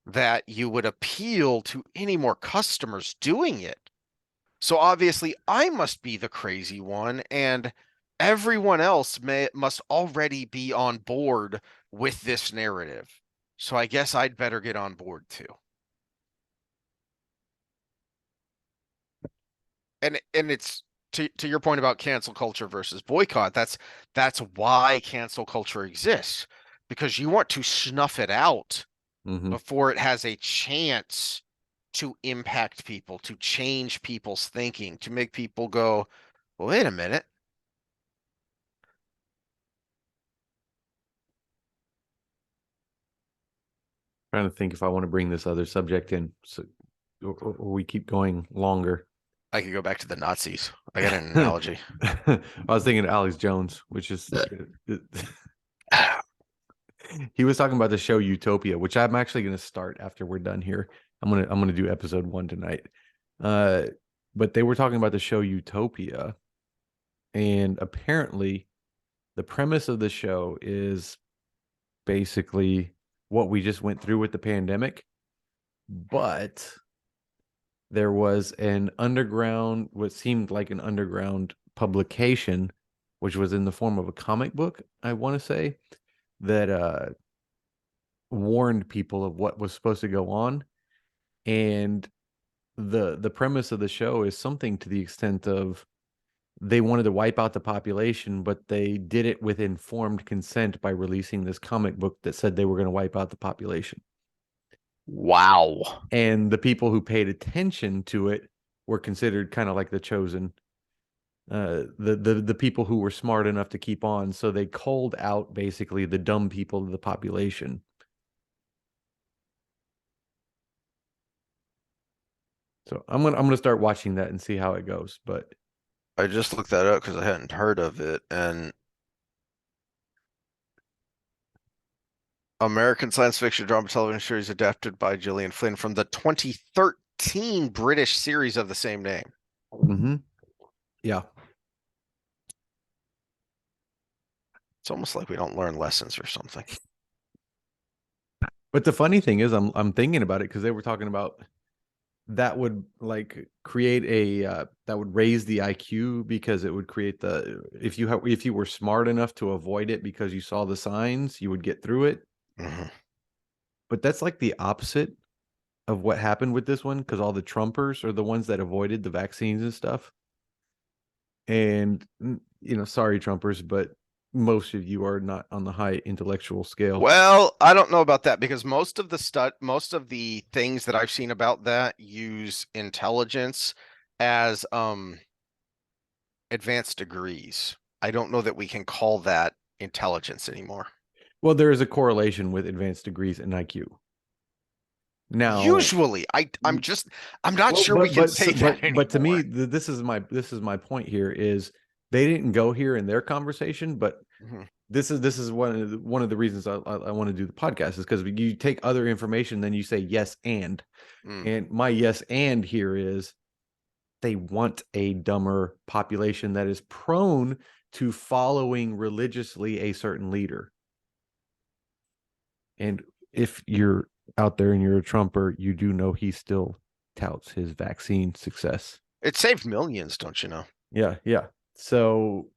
that you would appeal to any more customers doing it. So obviously I must be the crazy one, and everyone else must already be on board with this narrative. So I guess I'd better get on board too. And it's to your point about cancel culture versus boycott, that's why cancel culture exists, because you want to snuff it out before it has a chance to impact people, to change people's thinking, to make people go, well, wait a minute. Trying to think if I want to bring this other subject in, so or we keep going longer. I could go back to the Nazis. I got an analogy. I was thinking of Alex Jones, which is he was talking about the show Utopia, which I'm actually going to start after we're done here. I'm gonna do episode 1 tonight. But they were talking about the show Utopia, and apparently the premise of the show is basically what we just went through with the pandemic, but there was an underground, what seemed like an underground publication, which was in the form of a comic book, I want to say, that warned people of what was supposed to go on. And the premise of the show is something to the extent of they wanted to wipe out the population, but they did it with informed consent by releasing this comic book that said they were going to wipe out the population. Wow. And the people who paid attention to it were considered kind of like the chosen, the people who were smart enough to keep on. So they culled out basically the dumb people of the population. So I'm gonna start watching that and see how it goes. But I just looked that up because I hadn't heard of it. And American science fiction drama television series adapted by Gillian Flynn from the 2013 British series of the same name. Yeah. It's almost like we don't learn lessons or something. But the funny thing is, I'm thinking about it because they were talking about that would like create a that would raise the IQ because it would create the if you were smart enough to avoid it because you saw the signs, you would get through it. But that's like the opposite of what happened with this one because all the Trumpers are the ones that avoided the vaccines and stuff. And sorry, Trumpers, but most of you are not on the high intellectual scale. Well, I don't know about that because most of the things that I've seen about that use intelligence as advanced degrees. I don't know that we can call that intelligence anymore. Well, there is a correlation with advanced degrees and IQ. Now, usually, I'm not sure we can say that anymore. But to me, this is my point here is they didn't go here in their conversation, but this is one of the reasons I want to do the podcast is because you take other information, then you say yes and my yes and here is they want a dumber population that is prone to following religiously a certain leader. And if you're out there and you're a Trumper, you do know he still touts his vaccine success. It saved millions, don't you know? Yeah, yeah. So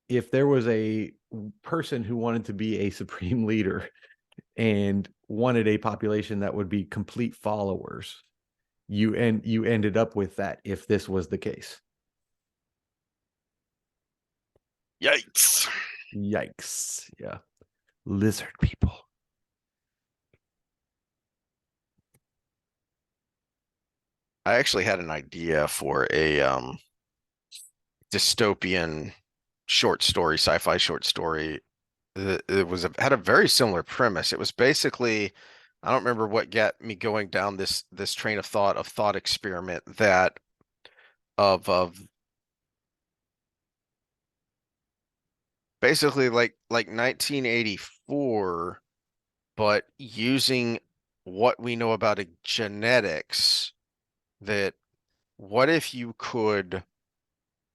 if there was a person who wanted to be a supreme leader and wanted a population that would be complete followers, you ended up with that if this was the case. Yikes. Yikes. Yeah. Lizard people. I actually had an idea for a dystopian short story, sci-fi short story. It had a very similar premise. It was basically, I don't remember what got me going down this train of thought experiment that of basically like 1984, but using what we know about genetics, that what if you could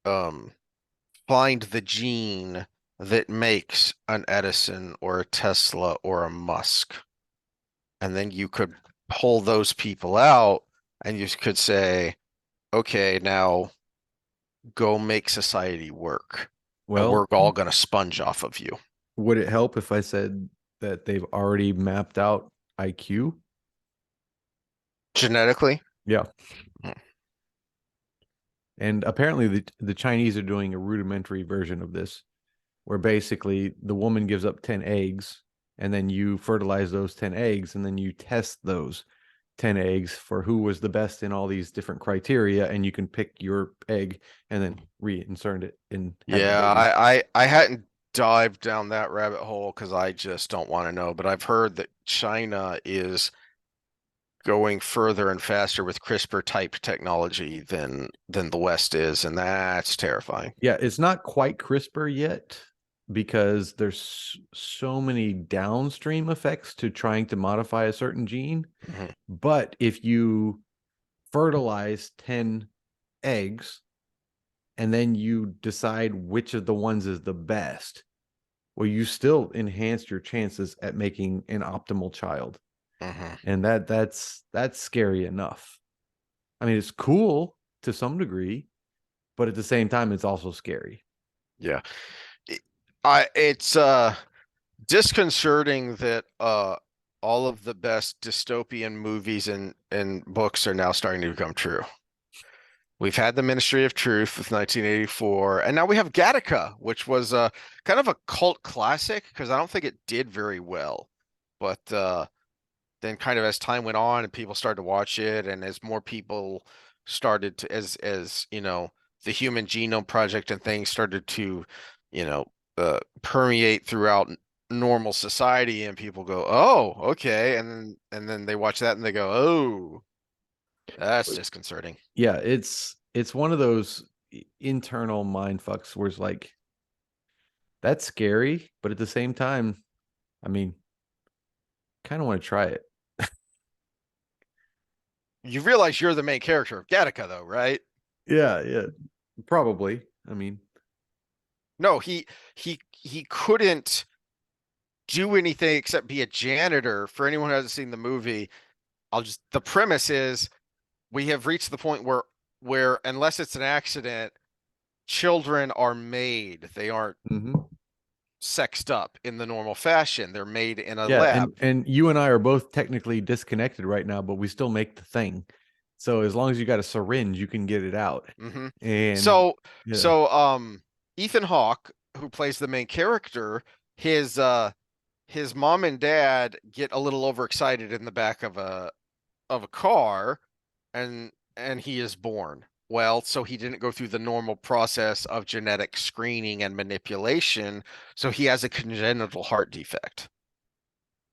find the gene that makes an Edison or a Tesla or a Musk, and then you could pull those people out and you could say, okay, now go make society work. And we're Well, all going to sponge off of you. would it help if I said that they've already mapped out IQ? Genetically? Yeah. Hmm. And apparently the Chinese are doing a rudimentary version of this, where basically the woman gives up 10 eggs, and then you fertilize those 10 eggs, and then you test those 10 eggs for who was the best in all these different criteria, and you can pick your egg and then reinsert it in. Yeah, I hadn't dived down that rabbit hole because I just don't want to know. But I've heard that China is going further and faster with CRISPR type technology than the West is, and that's terrifying. Yeah, it's not quite CRISPR yet because there's so many downstream effects to trying to modify a certain gene. But if you fertilize 10 eggs and then you decide which of the ones is the best, well, you still enhance your chances at making an optimal child. And that's scary enough. I mean, it's cool to some degree, but at the same time, it's also scary. Yeah. It's disconcerting that all of the best dystopian movies and books are now starting to become true. We've had the Ministry of Truth with 1984, and now we have Gattaca, which was kind of a cult classic because I don't think it did very well. But then kind of as time went on and people started to watch it, and as more people started to, as you know, the Human Genome Project and things started to, you know, permeate throughout normal society, and people go, "Oh, okay," and then they watch that and they go, "Oh, that's disconcerting." Yeah, it's one of those internal mind fucks where it's like that's scary, but at the same time, I mean, kind of want to try it. You realize you're the main character of Gattaca, though, right? Yeah, probably. I mean, No, he couldn't do anything except be a janitor. For anyone who hasn't seen the movie, the premise is we have reached the point where unless it's an accident, children are made. They aren't sexed up in the normal fashion. They're made in a yeah, lab. and you and I are both technically disconnected right now, but we still make the thing. So as long as you got a syringe, you can get it out. And So yeah. so Ethan Hawke, who plays the main character, his mom and dad get a little overexcited in the back of a car, and he is born. Well, so he didn't go through the normal process of genetic screening and manipulation, so he has a congenital heart defect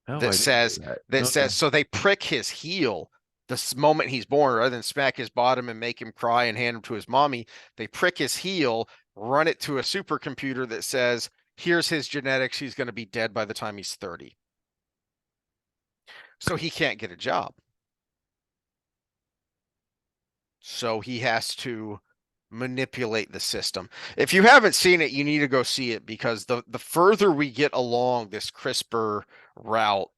Oh, I that didn't know says that. that Okay. says so they prick his heel the moment he's born rather than smack his bottom and make him cry and hand him to his mommy. They prick his heel, run it to a supercomputer that says, here's his genetics. He's going to be dead by the time he's 30. So he can't get a job. So he has to manipulate the system. If you haven't seen it, you need to go see it because the further we get along this CRISPR route,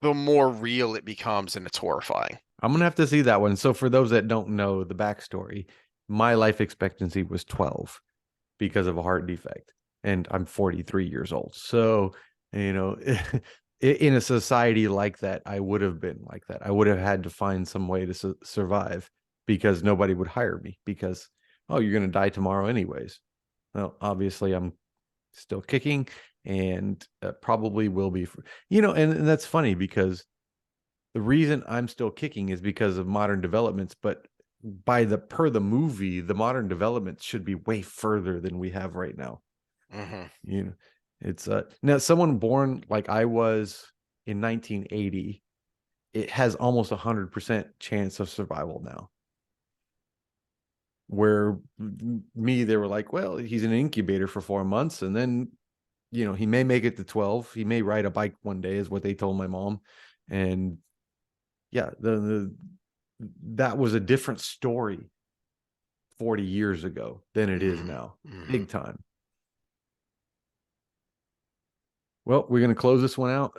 the more real it becomes, and it's horrifying. I'm gonna have to see that one. So for those that don't know the backstory, my life expectancy was 12 because of a heart defect, and I'm 43 years old. So, you know, in a society like that, I would have been like that. I would have had to find some way to survive because nobody would hire me because, oh, you're gonna die tomorrow anyways. Well, obviously, I'm still kicking and probably will be. And that's funny because the reason I'm still kicking is because of modern developments, but per the movie, the modern developments should be way further than we have right now. You know, it's now someone born like I was in 1980, it has almost 100% chance of survival now. Where me, they were like, well, he's in an incubator for 4 months, and then he may make it to 12. He may ride a bike one day, is what they told my mom. And yeah, that was a different story 40 years ago than it is now. Big time. Well, we're going to close this one out.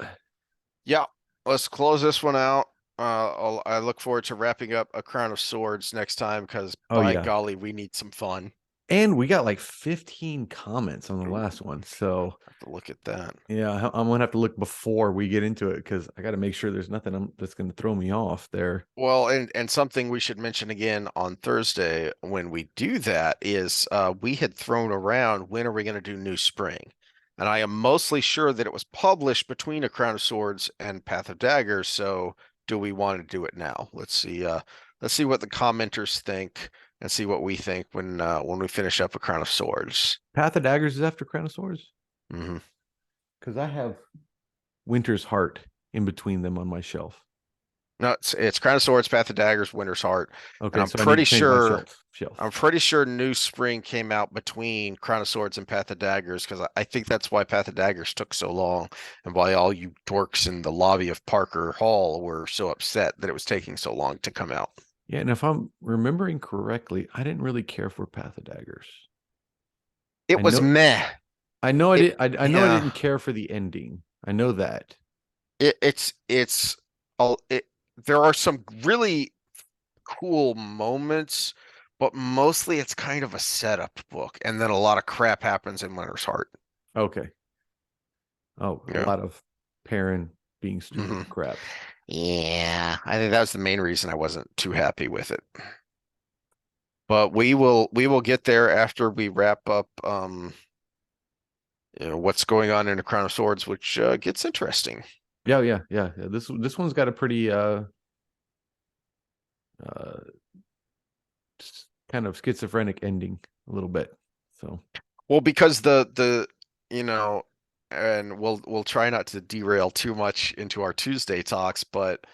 Yeah, let's close this one out. I look forward to wrapping up A Crown of Swords next time because by golly, we need some fun. And we got like 15 comments on the last one. So I have to look at that. Yeah, I'm going to have to look before we get into it because I got to make sure there's nothing that's going to throw me off there. Well, and something we should mention again on Thursday when we do that is we had thrown around, when are we going to do New Spring? And I am mostly sure that it was published between A Crown of Swords and Path of Daggers. So do we want to do it now? Let's see what the commenters think and see what we think when we finish up A Crown of Swords. Path of Daggers is after Crown of Swords? Mm-hmm. Because I have Winter's Heart in between them on my shelf. No, it's Crown of Swords, Path of Daggers, Winter's Heart. Okay, and I'm so pretty sure shelf. I'm pretty sure New Spring came out between Crown of Swords and Path of Daggers because I think that's why Path of Daggers took so long and why all you dorks in the lobby of Parker Hall were so upset that it was taking so long to come out. Yeah, and if I'm remembering correctly, I didn't really care for Path of Daggers. It was meh. I know I didn't care for the ending. I know that. There are some really cool moments, but mostly it's kind of a setup book, and then a lot of crap happens in Winter's Heart. Okay. Oh, a lot of Perrin being stupid Mhm. crap. Yeah, I think that was the main reason I wasn't too happy with it. But we will get there after we wrap up what's going on in the Crown of Swords, which gets interesting. Yeah. This one's got a pretty uh kind of schizophrenic ending a little bit. So Well, because the you know, and we'll try not to derail too much into our Tuesday talks, but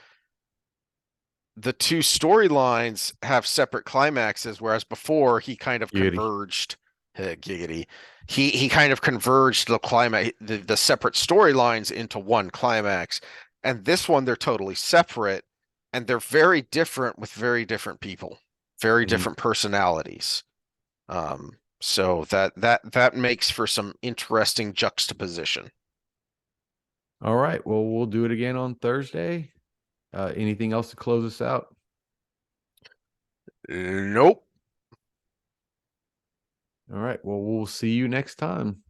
the two storylines have separate climaxes, whereas before he kind of giggity. converged, giggity. He kind of converged the climax, the separate storylines into one climax. And this one, they're totally separate, and they're very different with very different people, very Mhm. different personalities. So that makes for some interesting juxtaposition. All right. Well, we'll do it again on Thursday. Anything else to close us out? Nope. All right. Well, we'll see you next time.